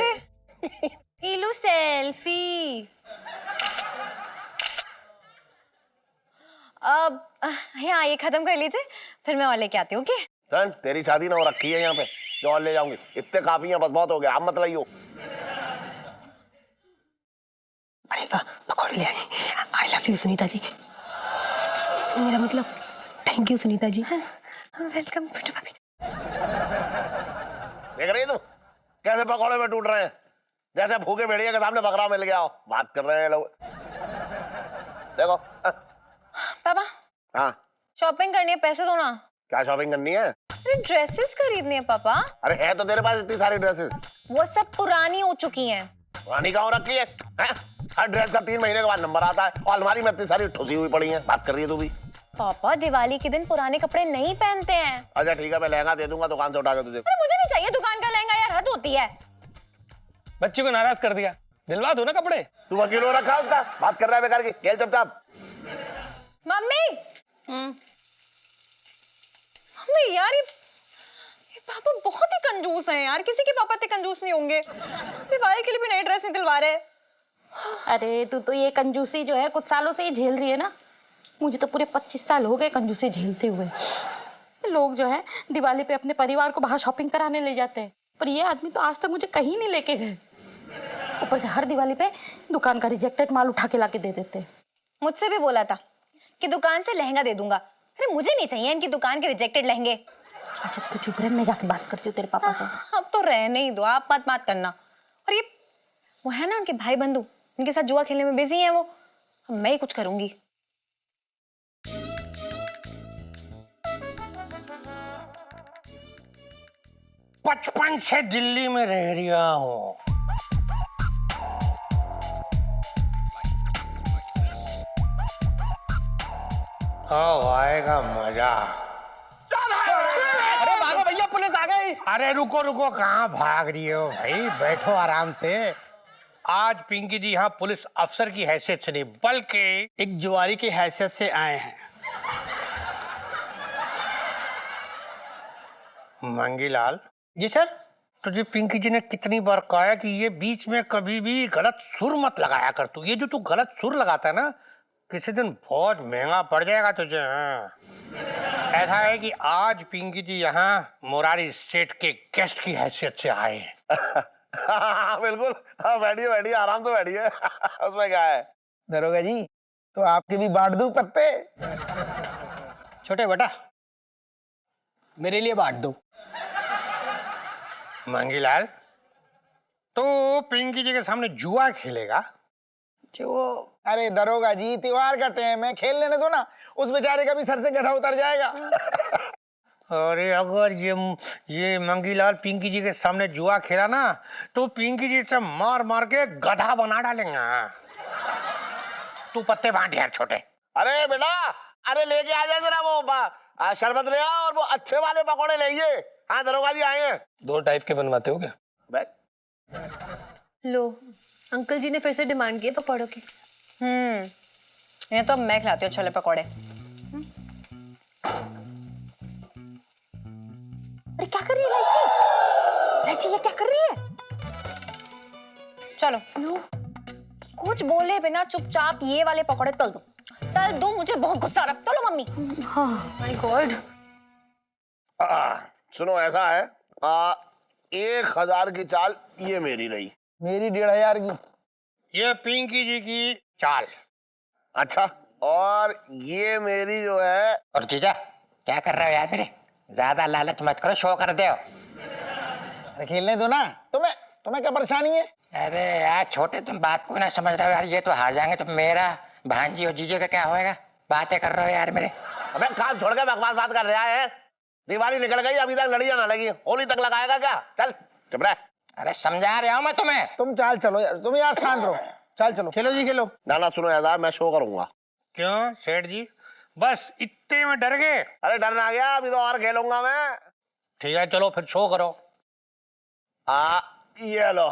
इलू सेल्फी। अब यहाँ ये खत्म कर लीजिए, फिर मैं और लेके आती हूँ। ओके? तेरी शादी ना हो रखी है यहाँ पे जो और ले जाऊंगी। इतने काफी हैं, बस बहुत हो गया, अब मत लाइयो। अरे वाह, पकौड़े ले आई। I love you Sunita ji, मेरा मतलब thank you Sunita ji. Welcome Bittu भाभी। देख रही तू कैसे पकौड़े में टूट रहे हैं, जैसे भूखे भेड़िए के सामने बकरा मिल गया हो। बात कर रहे हैं लोग, देखो। पापा हाँ, शॉपिंग करनी है, पैसे दो ना। क्या शॉपिंग करनी है? अरे ड्रेसेस खरीदनी है पापा। अरे है तो तेरे पास इतनी सारी ड्रेसेस। वो सब पुरानी हो चुकी हैं। पुरानी कहाँ रखी है? हर ड्रेस का 3 महीने के बाद नंबर आता है और अलमारी में इतनी सारी ठुसी हुई पड़ी है। बात कर रही है तू भी? पापा दिवाली के दिन पुराने कपड़े नहीं पहनते हैं। अच्छा ठीक है, मैं लहंगा दे दूंगा दुकान से उठा के तुझे। अरे मुझे नहीं चाहिए दुकान का लहंगा यार, हद होती है। बच्ची को नाराज कर दिया, दिलवा दो ना कपड़े। तू वकील हो रखा उसका, बात कर रहा है बेकार की। खेल चुपचाप। मम्मी मम्मी यार, ये पापा बहुत ही कंजूस हैं यार। किसी के पापा इतने कंजूस नहीं होंगे। दिवाली के लिए भी नई ड्रेस नहीं दिलवा रहे। अरे तू तो ये कंजूसी जो है कुछ सालों से ही झेल रही है ना। मुझे तो पूरे 25 साल हो गए कंजूसी झेलते हुए। लोग जो है दिवाली पे अपने परिवार को बाहर शॉपिंग कराने ले जाते हैं, पर ये आदमी तो आज तक मुझे कहीं नहीं लेके गए। ऊपर से हर दिवाली पे दुकान का रिजेक्टेड माल उठा के लाके दे देते हैं। मुझसे भी बोला था कि दुकान से लहंगा दे दूंगा। अरे मुझे नहीं चाहिए इनकी दुकान के रिजेक्टेड लहंगे। अच्छा तू चुप रह, मैं जाके बात करती हूँ तेरे पापा से। अब तो रहने ही दो, आप मत करना। और ये वो है ना उनके भाई बंधु, उनके साथ जुआ खेलने में बिजी हैं वो। अब मैं ही कुछ करूंगी। बचपन से दिल्ली में रह रहा हूँ। आएगा मजा। अरे भागो भैया, पुलिस आ गई। अरे रुको रुको, कहाँ भाग रही हो भाई, बैठो आराम से। आज पिंकी जी यहाँ पुलिस अफसर की हैसियत से नहीं बल्कि एक जुआरी की हैसियत से आए हैं। मंगीलाल जी सर। तुझे पिंकी जी ने कितनी बार कहा है कि ये बीच में कभी भी गलत सुर मत लगाया कर। तू ये जो तू गलत सुर लगाता है ना, किसी दिन बहुत महंगा पड़ जाएगा तुझे। हाँ। ऐसा है कि आज पिंकी जी यहाँ मोरारी स्टेट के गेस्ट की हैसियत से आए हैं। हाँ बिल्कुल, हाँ बैठिए बैठिए, आराम से बैठिए। उसमें क्या है? दरोगा जी, तो आपके भी बांट दूं पत्ते? छोटे बेटा, मेरे लिए बांट दो। मंगीलाल, तो पिंकी जी के सामने जुआ खेलेगा? जो अरे दरोगा जी, त्योहार का टाइम है, खेल लेने दो ना। उस बेचारे का भी सर से गधा उतर जाएगा। अरे अगर ये मंगीलाल पिंकी जी के सामने जुआ खेला ना तो पिंकी जी से मार मार के गधा बना डालेंगे। तू पत्ते बांट यार छोटे। अरे बेटा, अरे लेके आ जाए जरा वो शरबत ले आओ और वो अच्छे वाले पकौड़े लेंगे। हाँ दरोगा जी आए हैं। 2 टाइप के बनवाते हो क्या? लो, अंकल जी ने फिर से डिमांड की है पकौड़ों की। इन्हें तो अब मैं खिलाती हूँ छोले पकौड़े। अरे क्या कर रही है लाइची? लाइची ये क्या कर रही है? चलो लो, कुछ बोले बिना चुपचाप ये वाले पकौड़े तल दो, मुझे बहुत गुस्सा आ रहा है। चलो मम्मी। My God. सुनो ऐसा है 1000 की चाल ये मेरी रही। मेरी 1500 की। ये पिंकी जी की चाल। अच्छा, और ये मेरी जो है। और जीजा क्या कर रहे हो यार मेरे? ज्यादा लालच मत करो, शो कर दो। अरे खेलने दो ना। तुम्हें क्या परेशानी है? अरे यार छोटे, तुम बात को ना समझ रहे हो यार। ये तो हार जाएंगे तो मेरा भांजी और जीजे का क्या होएगा? बातें कर रहे हो यार मेरे। अबे काम छोड़ के बकवास बात कर रहा है। दिवाली निकल गई, अभी तक लड़ियां ना लगी। होली तक लगाएगा क्या? चल चुप रह। अरे समझा रहा हूं मैं तुम्हें। तुम चाल चलो यार, तुम यार शांत रहो। चल चलो, खेलो जी खेलो। ना सुनो ऐसा, मैं शो करूंगा। क्यों सेठ जी, बस इतने में डर गए? अरे डरना गया, अभी तो और खेलूंगा मैं। ठीक है चलो फिर शो करो। ये लो।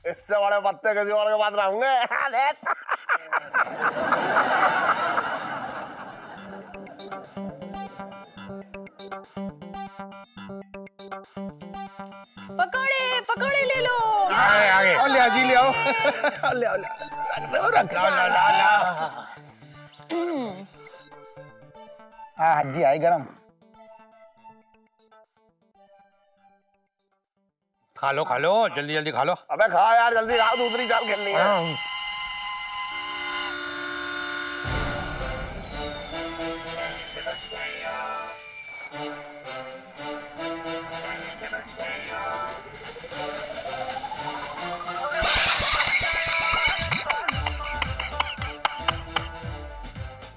इससे बड़े पत्ते किसी और के पास रहूंगे। पकौड़े ले लो। आगे और ले जी, ले आओ। ले आओ। हाँ जी, आई गरम। खा लो जल्दी जल्दी खा लो। अबे खा यार, जल्दी खा, दूसरी चाल खेलनी है।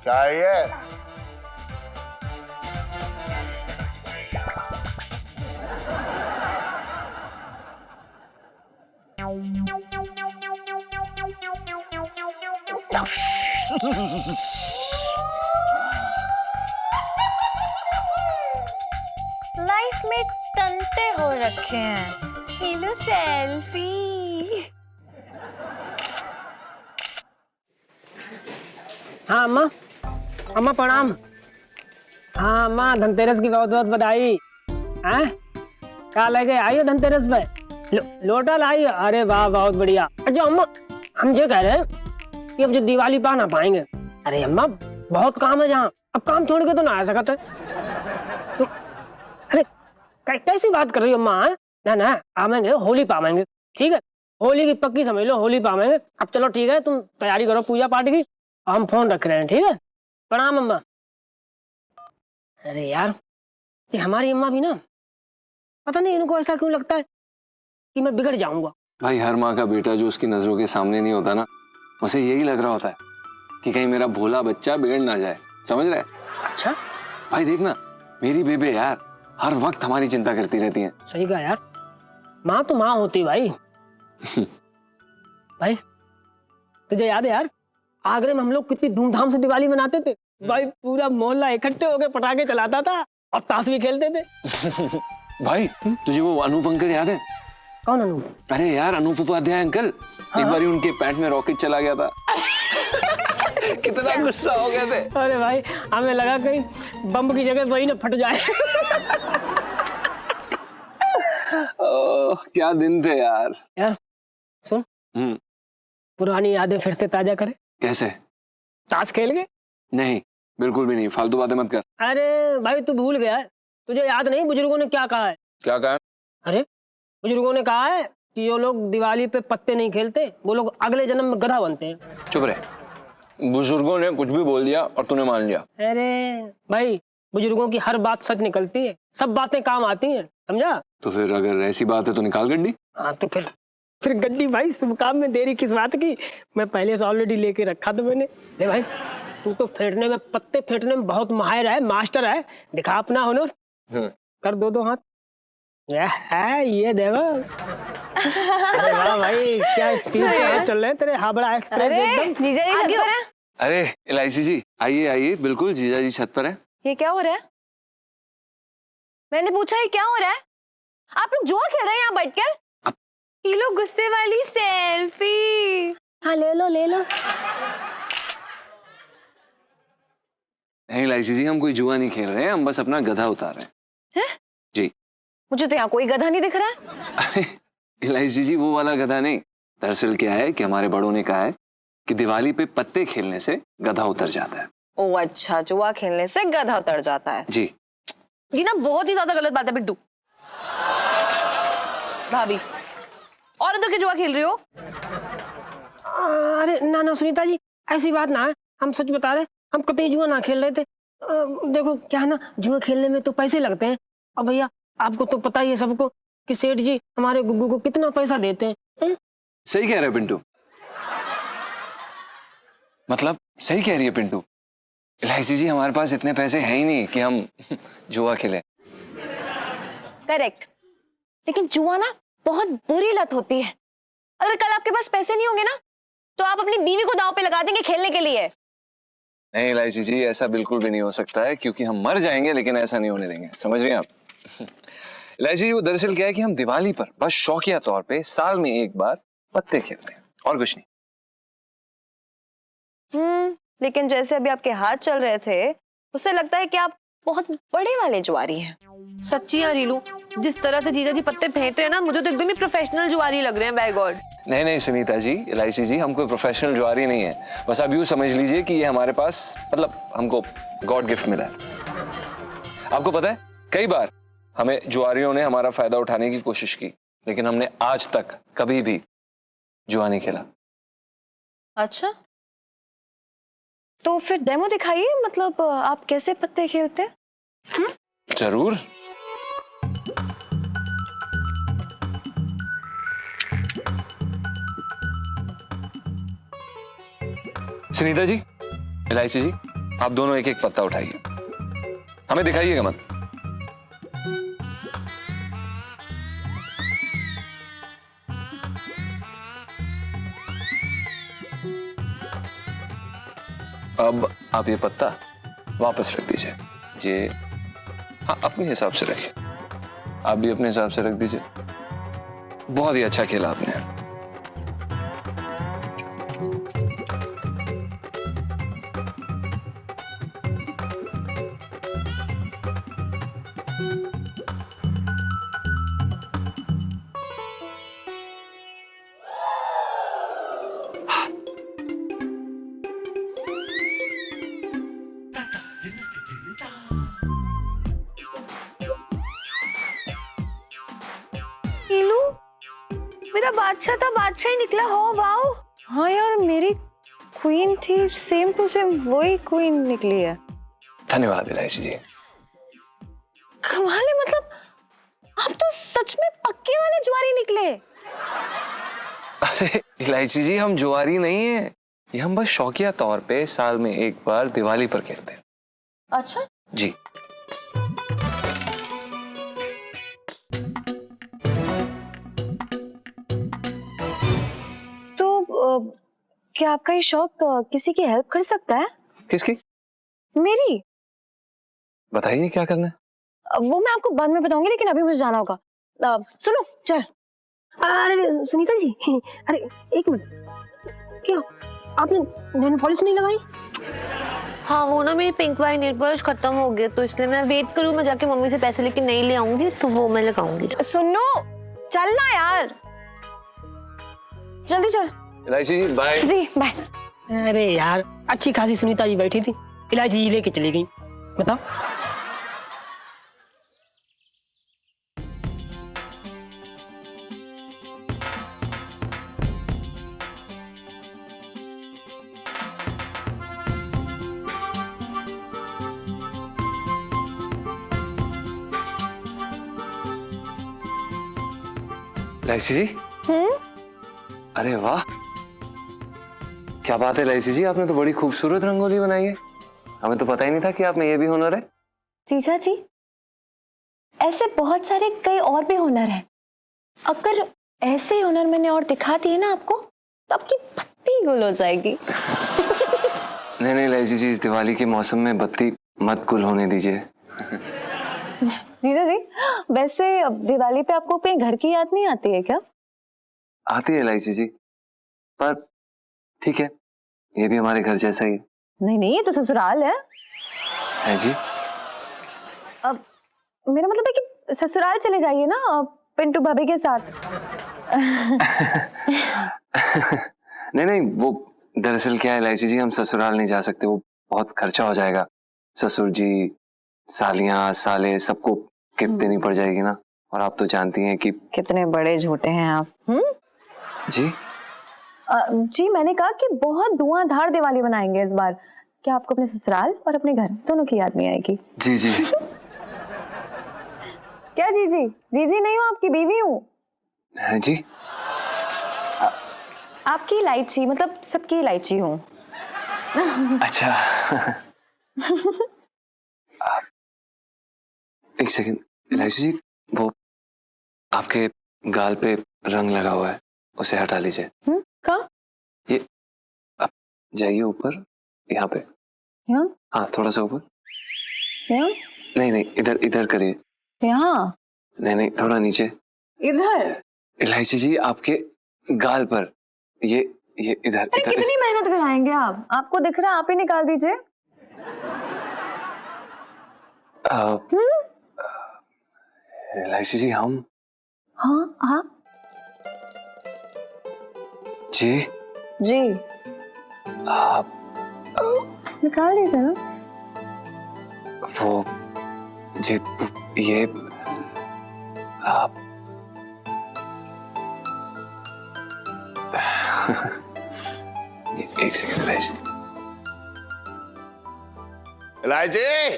क्या है ये? लाइफ में टंटे हो रखे हैं। ये लो सेल्फी। हाँ अम्मा प्रणाम। हाँ अम्मा, धनतेरस की बहुत बहुत बधाई। हैं? क्या लेके आई हो धनतेरस पे? लोटा लाई? अरे वाह, बहुत बढ़िया। अच्छा अम्मा, हम ये कह रहे हैं कि अब जो दिवाली पा ना पाएंगे। अरे अम्मा बहुत काम है जहाँ, अब काम छोड़ के तो ना आ सकते तो। अरे कैसी बात कर रही हो अम्मा? ना आवेंगे, होली पावेंगे। ठीक है, होली की पक्की समझ लो, होली पावेंगे। अब चलो ठीक है, तुम तैयारी करो पूजा पाठ की, हम फोन रख रहे हैं। ठीक है, प्रणाम अम्मा। अरे यार, ये हमारी अम्मा भी ना, पता नहीं इनको ऐसा क्यों लगता है कि मैं बिगड़ जाऊंगा। भाई हर माँ का बेटा जो उसकी नजरों के सामने नहीं होता ना, उसे यही लग रहा होता है कि कहीं मेरा भोला बच्चा बिगड़ ना जाए। समझ रहे? अच्छा भाई देखना, मेरी बेबे यार हर वक्त हमारी चिंता करती रहती है। सही कहा यार, माँ तो माँ होती भाई। भाई तुझे याद है यार, आगरे में हम लोग कितनी धूमधाम से दिवाली मनाते थे भाई। पूरा मोहल्ला इकट्ठे होकर पटाखे चलाता था और ताश भी खेलते थे। भाई तुझे वो अनूप अंकल याद है? कौन अनूप? अरे यार अनूप उपाध्याय अंकल। हाँ? एक बार उनके पैंट में रॉकेट चला गया था। कितना गुस्सा हो गए थे। अरे भाई हमें लगा कहीं बम की जगह वही ना फट जाए। ओह क्या दिन थे यार। यार सुन, पुरानी यादें फिर से ताजा करें। कैसे? ताश खेल के? नहीं बिल्कुल भी नहीं, फालतू बातें मत कर। अरे भाई तू भूल गया है, तुझे याद नहीं बुजुर्गों ने क्या कहा है? क्या कहा? अरे बुजुर्गों ने कहा है कि जो लोग दिवाली पे पत्ते नहीं खेलते वो लोग अगले जन्म में गधा बनते हैं। चुप रहे, बुजुर्गों ने कुछ भी बोल दिया और तूने मान लिया। अरे भाई बुजुर्गों की हर बात सच निकलती है, सब बातें काम आती हैं, समझा? तो फिर अगर ऐसी बात है तो निकाल गड्डी। हाँ तो फिर गड्डी भाई, शुभ काम में देरी किस बात की? मैं पहले से ऑलरेडी लेके रखा था मैंने। ले भाई, तू तो फेंटने में, पत्ते फेंटने में बहुत माहिर है, मास्टर है। दिखा अपना हुनर, कर दो हाथ। ये देखो। अरे वाह भाई, क्या स्पीड से चल रहे तेरे हावड़ा एक्सप्रेस एकदम। जीजा जी छत पर है? अरे इलायची जी, आइए आइए, बिल्कुल जीजा जी छत पर है। ये क्या हो रहा है? मैंने पूछा ये क्या हो रहा है? आप लोग जुआ खेल रहे हैं यहाँ बैठकर? ये लो गुस्से वाली सेल्फी। हाँ ले लो ले लो। नहीं इलायची जी, हम कोई जुआ नहीं खेल रहे हैं, हम बस अपना गधा उतार रहे हैं। जी। मुझे तो यहाँ कोई गधा नहीं दिख रहा है। अरे इलायची जी, वो वाला गधा नहीं। दरअसल क्या है कि हमारे बड़ों ने कहा है कि दिवाली पे पत्ते खेलने से गधा उतर जाता है। ओ अच्छा, जुआ खेलने से गधा उतर जाता है। जी। ये ना बहुत ही ज्यादा गलत बात है बिट्टू। भाभी, और तो क्या जुआ खेल रही हो? अरे ना ना सुनीता जी, ऐसी बात ना है, हम सच बता रहे, हम कतई जुआ ना खेल रहे थे। देखो क्या है ना, जुआ खेलने में तो पैसे लगते हैं। अब भैया आपको तो पता ही है सबको कि सेठ जी हमारे गुग्गू को कितना पैसा देते हैं। सही कह रहे हो पिंटू, मतलब सही कह रही है पिंटू। इलायची जी, हमारे पास इतने पैसे हैं ही नहीं कि हम जुआ खेले। करेक्ट, लेकिन जुआ ना बहुत बुरी लत होती है। अगर कल आपके पास पैसे नहीं होंगे ना, तो आप अपनी बीवी को दांव पे लगा देंगे खेलने के लिए। नहीं इलायची जी, ऐसा बिल्कुल भी नहीं हो सकता है, क्योंकि हम मर जाएंगे लेकिन ऐसा नहीं होने देंगे। समझ रहे हैं आप? इलायची जी, वो दरअसल क्या है कि हम दिवाली पर बस शौकिया तौर पे साल में एक बार पत्ते खेलते हैं, और कुछ नहीं। लेकिन जैसे अभी आपके हाथ चल रहे थे, उससे लगता है कि आप बहुत बड़े वाले जुआरी हैं। सच्ची यार रीलू, जिस तरह से जीजा जी पत्ते फेंट रहे हैं ना, मुझे तो एकदम ही प्रोफेशनल जुआरी लग रहे हैं। By God. नहीं नहीं सुनीता जी, इलायची जी, हम कोई प्रोफेशनल जुआरी नहीं है। बस आप यूं समझ लीजिए कि ये हमारे पास, मतलब हमको गॉड गिफ्ट मिला है। आपको पता है, कई बार हमें जुआरियों ने हमारा फायदा उठाने की कोशिश की, लेकिन हमने आज तक कभी भी जुआ नहीं खेला। अच्छा, तो फिर डेमो दिखाइए, मतलब आप कैसे पत्ते खेलते हैं? जरूर। सुनीता जी, इलायची जी, आप दोनों एक एक पत्ता उठाइए, हमें दिखाइएगा मत। अब आप ये पत्ता वापस रख दीजिए। ये हाँ, अपने हिसाब से रखिए। आप भी अपने हिसाब से रख दीजिए। बहुत ही अच्छा खेला आपने। मेरा बादशाह था, बादशाह ही निकला। हो वाओ। हाँ यार, मेरी क्वीन थी, सेम टू सेम वही क्वीन निकली है। धन्यवाद इलायची जी। कमाल है, मतलब आप तो सच में पक्के वाले जुआरी निकले। अरे इलायची जी, हम जुआरी नहीं है, ये हम बस शौकिया तौर पे साल में एक बार दिवाली पर खेलते हैं। अच्छा जी। क्या आपका ये शौक किसी की हेल्प कर सकता है? किसकी? मेरी। बताइए क्या करना है। वो मैं आपको बाद में बताऊंगी, लेकिन अभी मुझे जाना होगा। सुनो चल। अरे सुनीता जी, अरे एक मिनट, क्या आपने नेल पॉलिश नहीं लगाई? हाँ, वो ना मेरी पिंक वाली नेल पॉलिश खत्म हो गया, तो इसलिए मैं वेट करूँ, मैं जाके मम्मी से पैसे लेके नहीं ले आऊंगी, तो वो मैं लगाऊंगी। सुनो, चलना यार, जल्दी चल। इलायची जी बाय। जी बाय। अरे यार, अच्छी खासी सुनीता जी बैठी थी, इलायची जी लेके चली गई। बताओ। लाइसी जी। अरे वाह, क्या बात है लाइसी जी, आपने तो बड़ी खूबसूरत रंगोली बनाई है। हमें तो पता ही नहीं था कि आप में ये भी हुनर है। जीजा जी, ऐसे बहुत सारे कई और भी हुनर हैं। अगर ऐसे हुनर मैंने और दिखा दिए ना आपको, तो आपकी बत्ती गुल हो जाएगी। नहीं नहीं लाइसी जी, इस दिवाली के मौसम में बत्ती मत गुल होने दीजिए। जीजा जी, वैसे अब दिवाली पे आपको कहीं घर की याद नहीं आती है क्या? आती है लाइसी जी, पर ठीक है, ये भी हमारे घर जैसा ही है। नहीं नहीं, ये तो ससुराल है जी। अब मेरा मतलब है कि ससुराल चले जाइए ना पिंटू भाभी के साथ। नहीं नहीं, वो दरअसल क्या है लाइसी जी, हम ससुराल नहीं जा सकते, वो बहुत खर्चा हो जाएगा। ससुर जी, सालियां, साले, सबको गिफ्ट देनी पड़ जाएगी ना, और आप तो जानती हैं कि कितने बड़े झूठे हैं आप। जी जी, मैंने कहा कि बहुत धुआंधार दिवाली मनाएंगे इस बार। क्या आपको अपने ससुराल और अपने घर दोनों की याद नहीं आएगी? जी जी। क्या जीजी? जीजी नहीं हूँ, आपकी बीवी हूँ। है जी। आपकी इलायची, मतलब सबकी इलायची हूँ। अच्छा। एक सेकंड इलायची जी, वो आपके गाल पे रंग लगा हुआ है, उसे हटा लीजिए। कहाँ? ये आप जाइए ऊपर, यहाँ पे। यहाँ? हाँ, थोड़ा सा ऊपर। यहाँ? नहीं नहीं, इधर इधर करिए। यहाँ? नहीं नहीं, थोड़ा नीचे। इधर? इलायची जी, आपके गाल पर, ये इधर अरे इधर। कितनी मेहनत कराएंगे आप? आपको दिख रहा है, आप ही निकाल दीजिए। इलायची जी, हम। हाँ हाँ जी जी, आप निकाल दीजिए ना। वो जी, ये आप एक सेकंड इलायची। इलायची,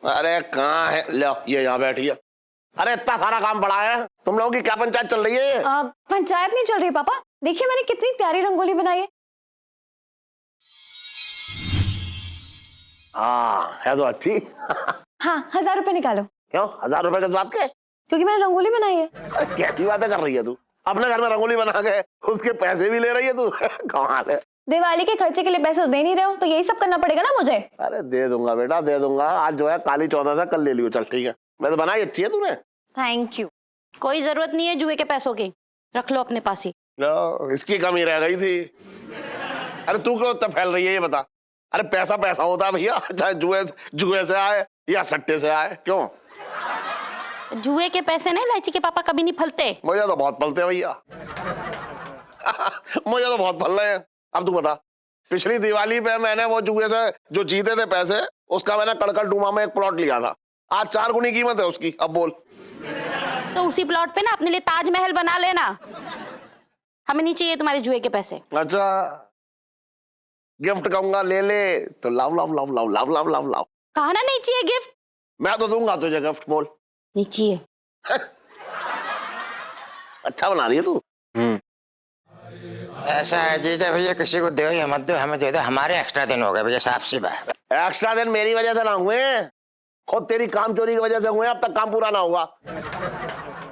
अरे कहाँ है? लो, ये यहाँ बैठी है। अरे इतना सारा काम पड़ा है, तुम लोगों की क्या पंचायत चल रही है? पंचायत नहीं चल रही पापा, देखिए मैंने कितनी प्यारी रंगोली बनाई है। हाँ, है तो अच्छी। हाँ, 1000 रुपए निकालो। क्यों 1000 रुपए किस बात के? क्योंकि मैंने रंगोली बनाई है। अरे कैसी बातें कर रही है तू? अपने घर में रंगोली बना के उसके पैसे भी ले रही है तू। कमाल है। दिवाली के खर्चे के लिए पैसे दे नहीं रहे हो, तो यही सब करना पड़ेगा ना मुझे। अरे दे दूंगा बेटा, दे दूंगा। आज जो है काली चौदस है, कल ले लियो। चल ठीक है, मैं तो बनाई अच्छी है तूने। Thank you. कोई जरूरत नहीं है जुए के पैसों की, रख लो अपने पास ही। इसकी कमी रह गई थी। अरे तू क्यों इतना फैल रही है ये बता। अरे पैसा पैसा होता है भैया, चाहे जुए से आए या सट्टे से आए। क्यों? जुए के पैसे नहीं, इलायची के पापा कभी नहीं फलते। मुझे तो बहुत फलते हैं भैया। मुझे तो बहुत फल रहे हैं। अब तू बता, पिछली दिवाली पे मैंने वो जुए से जो जीते थे पैसे, उसका मैंने कड़कड़ डूमा में एक प्लॉट लिया था। आज 4 गुनी कीमत है उसकी। अब बोल। तो उसी प्लॉट पे ना अपने लिए ताजमहल बना लेना। हमें नहीं चाहिए तुम्हारे जुए के पैसे। अच्छा, गिफ्ट कहूंगा ले ले तो लाव लाव लाव लाव लाव लाव लाव लाव। कहा ना नहीं चाहिए गिफ्ट। मैं तो दूंगा तुझे गिफ्ट। बोल। नहीं चाहिए। अच्छा बना रही है तू। ऐसा है जीजा भैया, किसी को दो या मत दो, हमें दे दो। हमारे एक्स्ट्रा दिन हो गए भैया, साफ सी बात। एक्स्ट्रा दिन मेरी वजह से ना हुए, खुद तेरी काम चोरी की वजह से हुए। अब तक काम पूरा ना होगा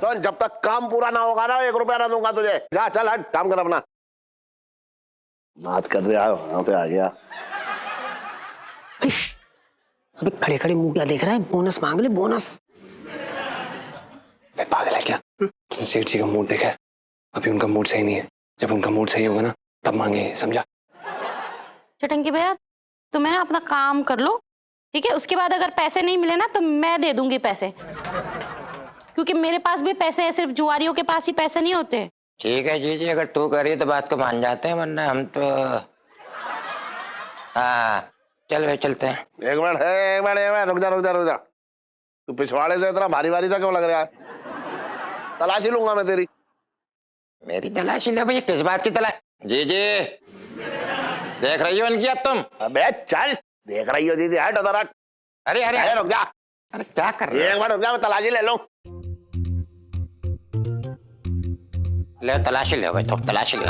तो जब तक काम पूरा ना होगा ना 1 रुपया ना दूंगा तुझे। जा चल हट, काम कर अपना। बात कर रहा है, वहां से आ गया। अबे खड़े खड़े मुंह क्या देख रहा है? बोनस मांग ले, बोनस। पागल है क्या? तुमने सेठ जी का मूड देखा है? अभी उनका मूड सही नहीं है, जब उनका मूड सही होगा ना तब मांगे, समझा? चटंकी भैया, तुम्हें ना अपना काम कर लो, ठीक है? उसके बाद अगर पैसे नहीं मिले ना तो मैं दे दूंगी पैसे, क्योंकि मेरे पास भी पैसे है, सिर्फ जुआरियों के पास ही पैसे नहीं होते। ठीक है जीजी, अगर तू करी तो बात को मान जाते हैं, वरना हम तो हाँ चल भाई चलते हैं। एक मिनट रुक जा। तू पिछवाड़े से इतना भारी भारी सा क्यों लग रहा है? तलाशी लूंगा मैं तेरी। मेरी तलाशी ले भैया, किस बात की तलाश? जीजी देख रही हो इनकी अब तुम? अबे चल, देख रही हो जीजी? हट उधर हट। अरे अरे अरे रुक जा। अरे क्या कर रहे हो? एक बार रुक जा, मैं तलाशी ले लूं। ले तलाशी ले भाई, तुम तलाशी ले।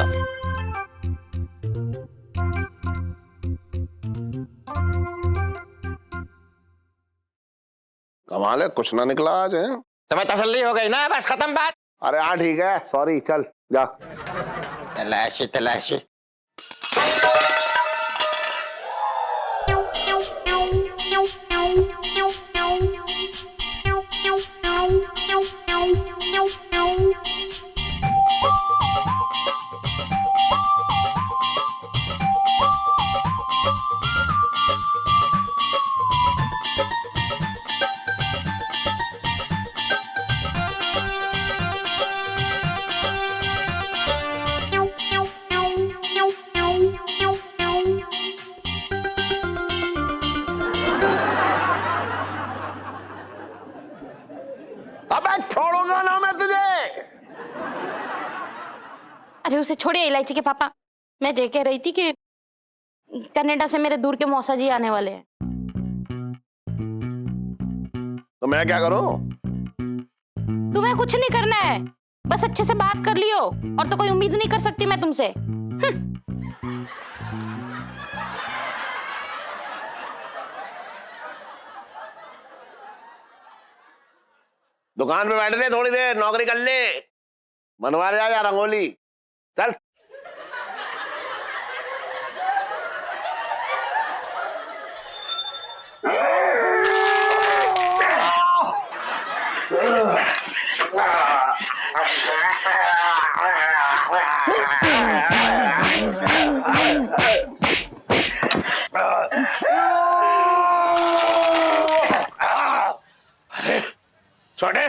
कमाल है, कुछ ना निकला आज है। तुम्हें तसल्ली हो गई ना, बस खत्म बात। अरे हाँ ठीक है, सॉरी, चल जा। तलाशी तलाशी। अबे छोड़ूंगा ना मैं तुझे। अरे उसे छोड़िए इलायची के पापा, मैं ये कह रही थी कि कनाडा से मेरे दूर के मौसा जी आने वाले हैं। तो मैं क्या करूं? तुम्हें कुछ नहीं करना है, बस अच्छे से बात कर लियो, और तो कोई उम्मीद नहीं कर सकती मैं तुमसे। दुकान पे बैठ ले थोड़ी देर, नौकरी कर ले, बनवा ले या रंगोली, चल। छोटे,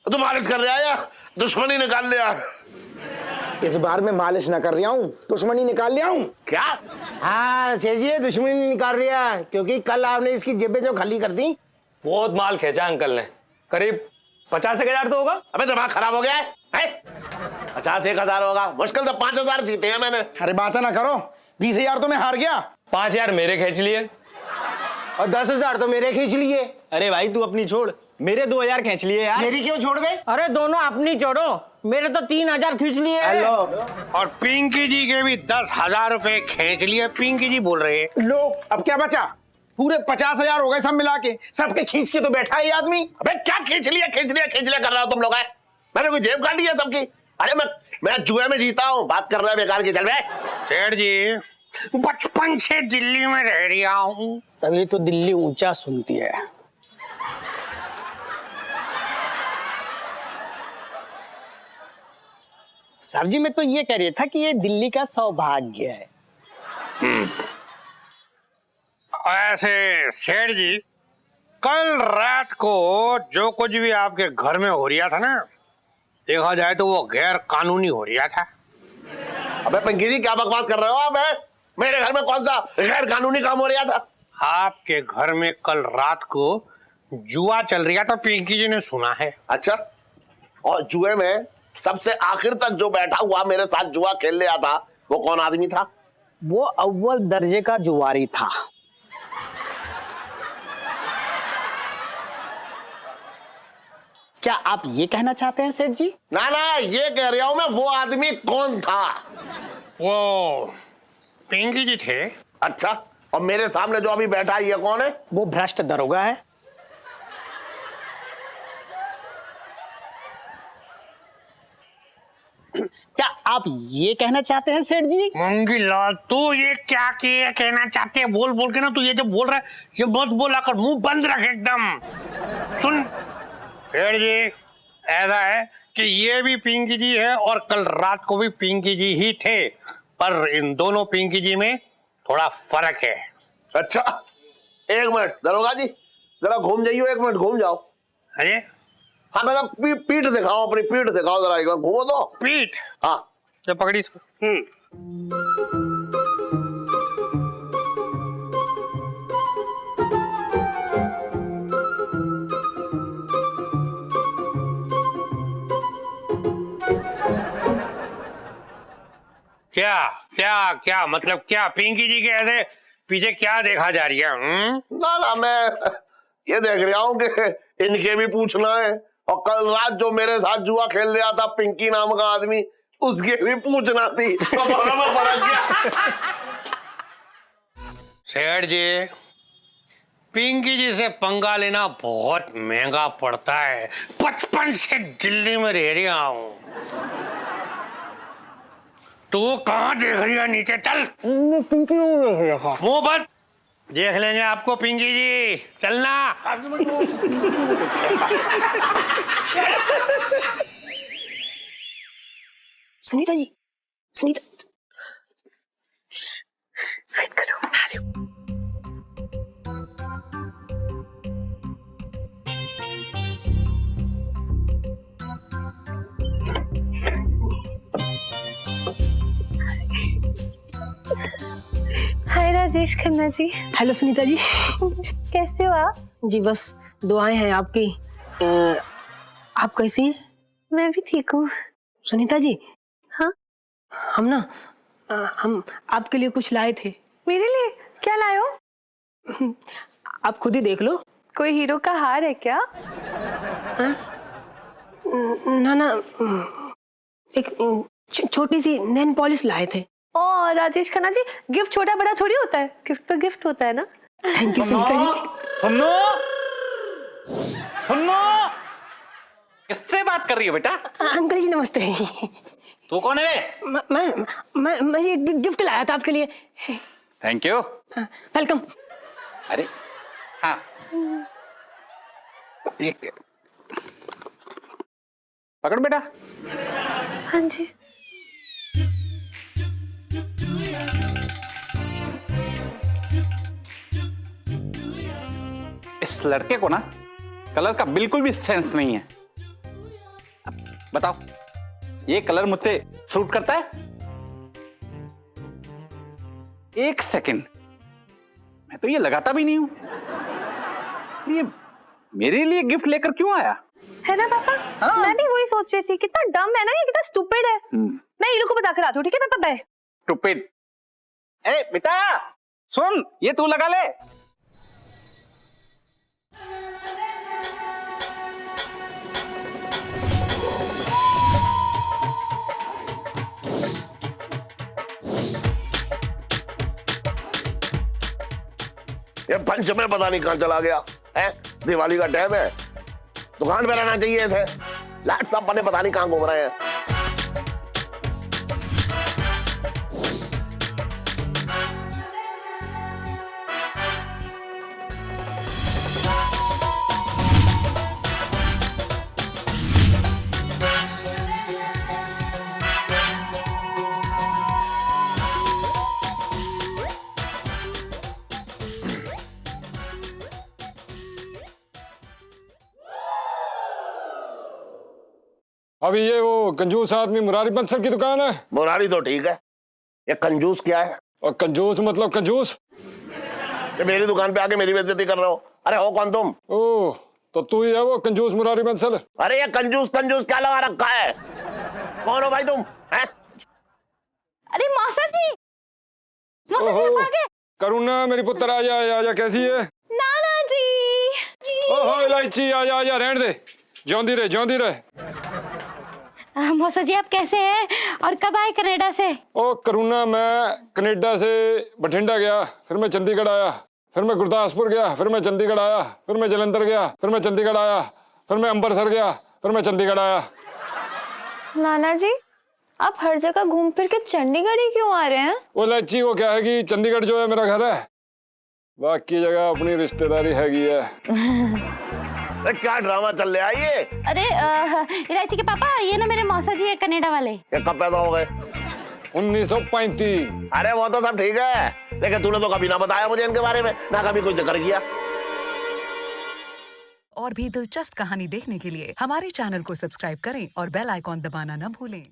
तू मालिश कर रहा है या दुश्मनी निकाल लिया? इस बार मैं मालिश न कर रहा हूँ, दुश्मनी निकाल लिया हूँ। क्या? हाँ सेठ जी, दुश्मनी निकाल रहा है, क्योंकि कल आपने इसकी जेबें जो खाली कर दी। बहुत माल खींचा अंकल ने, करीब 50,000 तो होगा। अबे दिमाग खराब हो गया है? 50,000 होगा, मुश्किल तो 5,000 जीते हैं मैंने। अरे बातें ना करो, 20,000 तो मैं हार गया। 5,000 मेरे खींच लिए और 10,000 तो मेरे खींच लिए। अरे भाई तू अपनी छोड़, मेरे 2,000 खींच लिए यार। मेरी क्यों छोड़ गए? अरे दोनों अपनी छोड़ो, मेरे तो 3,000 खींच लिए। हेलो, और पिंकी जी के भी 10,000 रुपए खींच लिए। पिंकी जी बोल रहे हैं। लो अब क्या बचा? पूरे 50,000 हो गए सब मिला के, सबके खींच के तो बैठा है ये आदमी। अबे क्या खींच लिया कर रहा हो तुम लोग? है मैंने कोई जेब काटी है सबकी? अरे मैं जुए में जीता हूँ, बात कर रहा है बेकार की। चल बे सेठ जी, बचपन से दिल्ली में रह रहा हूँ, तभी तो दिल्ली ऊंचा सुनती है। सब्जी में तो ये कह रही था कि ये दिल्ली का सौभाग्य है। ऐसे सेठ जी, कल रात को जो कुछ भी आपके घर में हो रहा था ना, देखा जाए तो वो गैर कानूनी हो रहा था। अबे पिंकी जी क्या बकवास कर रहे हो आप? मेरे घर में कौन सा गैर कानूनी काम हो रहा था? आपके घर में कल रात को जुआ चल रहा था, पिंकी जी ने सुना है। अच्छा, और जुए में सबसे आखिर तक जो बैठा हुआ मेरे साथ जुआ खेल रहा था, वो कौन आदमी था? वो अव्वल दर्जे का जुआरी था। क्या आप ये कहना चाहते हैं सेठ जी? ना ना, ये कह रहा हूं मैं, वो आदमी कौन था? वो पिंकी जी थे। अच्छा, और मेरे सामने जो अभी बैठा है ये कौन है? वो भ्रष्ट दरोगा है। क्या आप ये कहना चाहते हैं सेठ जी? मंगी लाल, तू ये क्या कहना चाहते हैं? बोल बोल के ना, तू ये जो बोल रहा है ये मत बोला कर, मुंह बंद रख एकदम। सुन सेठ जी, ऐसा है कि ये भी पिंकी जी है और कल रात को भी पिंकी जी ही थे, पर इन दोनों पिंकी जी में थोड़ा फर्क है। अच्छा, एक मिनट दरोगा जी, जरा घूम जाइयो, 1 मिनट घूम जाओ। अरे हाँ मतलब पीठ दिखाओ, अपनी पीठ दिखाओ जरा, एक बार घूमो तो। पीठ? हाँ तो पकड़ी इसको। क्या क्या क्या मतलब क्या? पिंकी जी के ऐसे पीछे क्या देखा जा रही है? ना ना, मैं ये देख रहा हूँ कि इनके भी पूछना है और कल रात जो मेरे साथ जुआ खेल रहा था पिंकी नाम का आदमी, उसकी भी पूछना थी। तो में फर्क क्या? सेठ जी, पिंकी जी से पंगा लेना बहुत महंगा पड़ता है। 55 से दिल्ली में रह रहा हूं। तू कहाँ देख रही है? नीचे चल। मुंह बंद, देख लेंगे आपको पिंकी जी। चलना। सुनीता जी, सुनीता वेट करो, मैं आ रही हूँ। हाय राजेश खन्ना जी। हेलो सुनीता जी। कैसे हो आप? जी बस दुआएं हैं आपकी। आप कैसी हैं? मैं भी ठीक हूँ। सुनीता जी, हाँ हम हम आपके लिए कुछ लाए थे। मेरे लिए क्या लाए हो? आप खुद ही देख लो। कोई हीरो का हार है क्या? ना ना, एक छोटी सी नेल पॉलिश लाए थे। ओ राजेश खन्ना जी, गिफ्ट छोटा बड़ा थोड़ी होता है, गिफ्ट तो गिफ्ट होता है ना। थैंक यू सुनीता जी। सुनो सुनो, किससे बात कर रही हो बेटा? अंकल जी नमस्ते। तू कौन है? मैं ये गिफ्ट लाया था आपके लिए। Thank you. वेलकम। अरे हाँ, एक पकड़ बेटा। हाँ जी। इस लड़के को ना कलर का बिल्कुल भी सेंस नहीं है। अब बताओ, ये कलर मुझसे सूट करता है? एक सेकंड, मैं तो ये लगाता भी नहीं हूं। ये मेरे लिए गिफ्ट लेकर क्यों आया? है ना पापा? हाँ। मैं भी वही सोच रही थी, कितना डम है ना ये, कितना स्टूपिड है। मैं हीरो को बता कर आती हूँ, ठीक है पापा? बाय। स्टूपिड। ए बेटा सुन, ये तू लगा ले। ये पंच में पता नहीं कहां चला गया है। दिवाली का टाइम है, दुकान पे रहना चाहिए इसे। लाइट सब बने पता नहीं कहां घूम रहे हैं। अभी ये वो कंजूस आदमी मुरारी बंसल की दुकान है। मुरारी तो ठीक है, ये कंजूस क्या है? और कंजूस मतलब कंजूस? ये मेरी दुकान पे आके मेरी बेइज्जती कर रहे हो। अरे हो कौन तुम? ओह, तो तू ही है वो कंजूस मुरारी बंसल? अरे ये कंजूस कंजूस क्या लगा रखा है? कौन हो भाई तुम? हैं? अरे मौसा जी, मौसा जी आप आ गए। करुणा मेरी पुत्र, आजा कैसी है? नाना जी। ओहो इलायची, आजा रहने दे, ज्योंदी रहे। मौसा जी आप कैसे हैं और कब आए कनाडा से? ओ करुणा, मैं कनाडा से बठिंडा गया, फिर मैं चंडीगढ़ आया, फिर मैं गुरदासपुर गया, फिर मैं चंडीगढ़ आया, फिर मैं जलंधर गया, फिर मैं चंडीगढ़ आया, फिर मैं अम्बरसर गया, फिर मैं चंडीगढ़ आया। नाना जी, आप हर जगह घूम फिर के चंडीगढ़ ही क्यों आ रहे हैं? वो लाची, वो क्या है कि चंडीगढ़ जो है मेरा घर है, बाकी जगह अपनी रिश्तेदारी हैगी है। क्या ड्रामा चल रहा है ये? अरे इलायची के पापा, ये ना मेरे मौसा जी है कनाडा वाले। ये कब पैदा हो गए? 1935। अरे वो तो सब ठीक है, लेकिन तूने तो कभी ना बताया मुझे इनके बारे में, ना कभी कोई जिक्र किया। और भी दिलचस्प कहानी देखने के लिए हमारे चैनल को सब्सक्राइब करें और बेल आइकॉन दबाना न भूलें।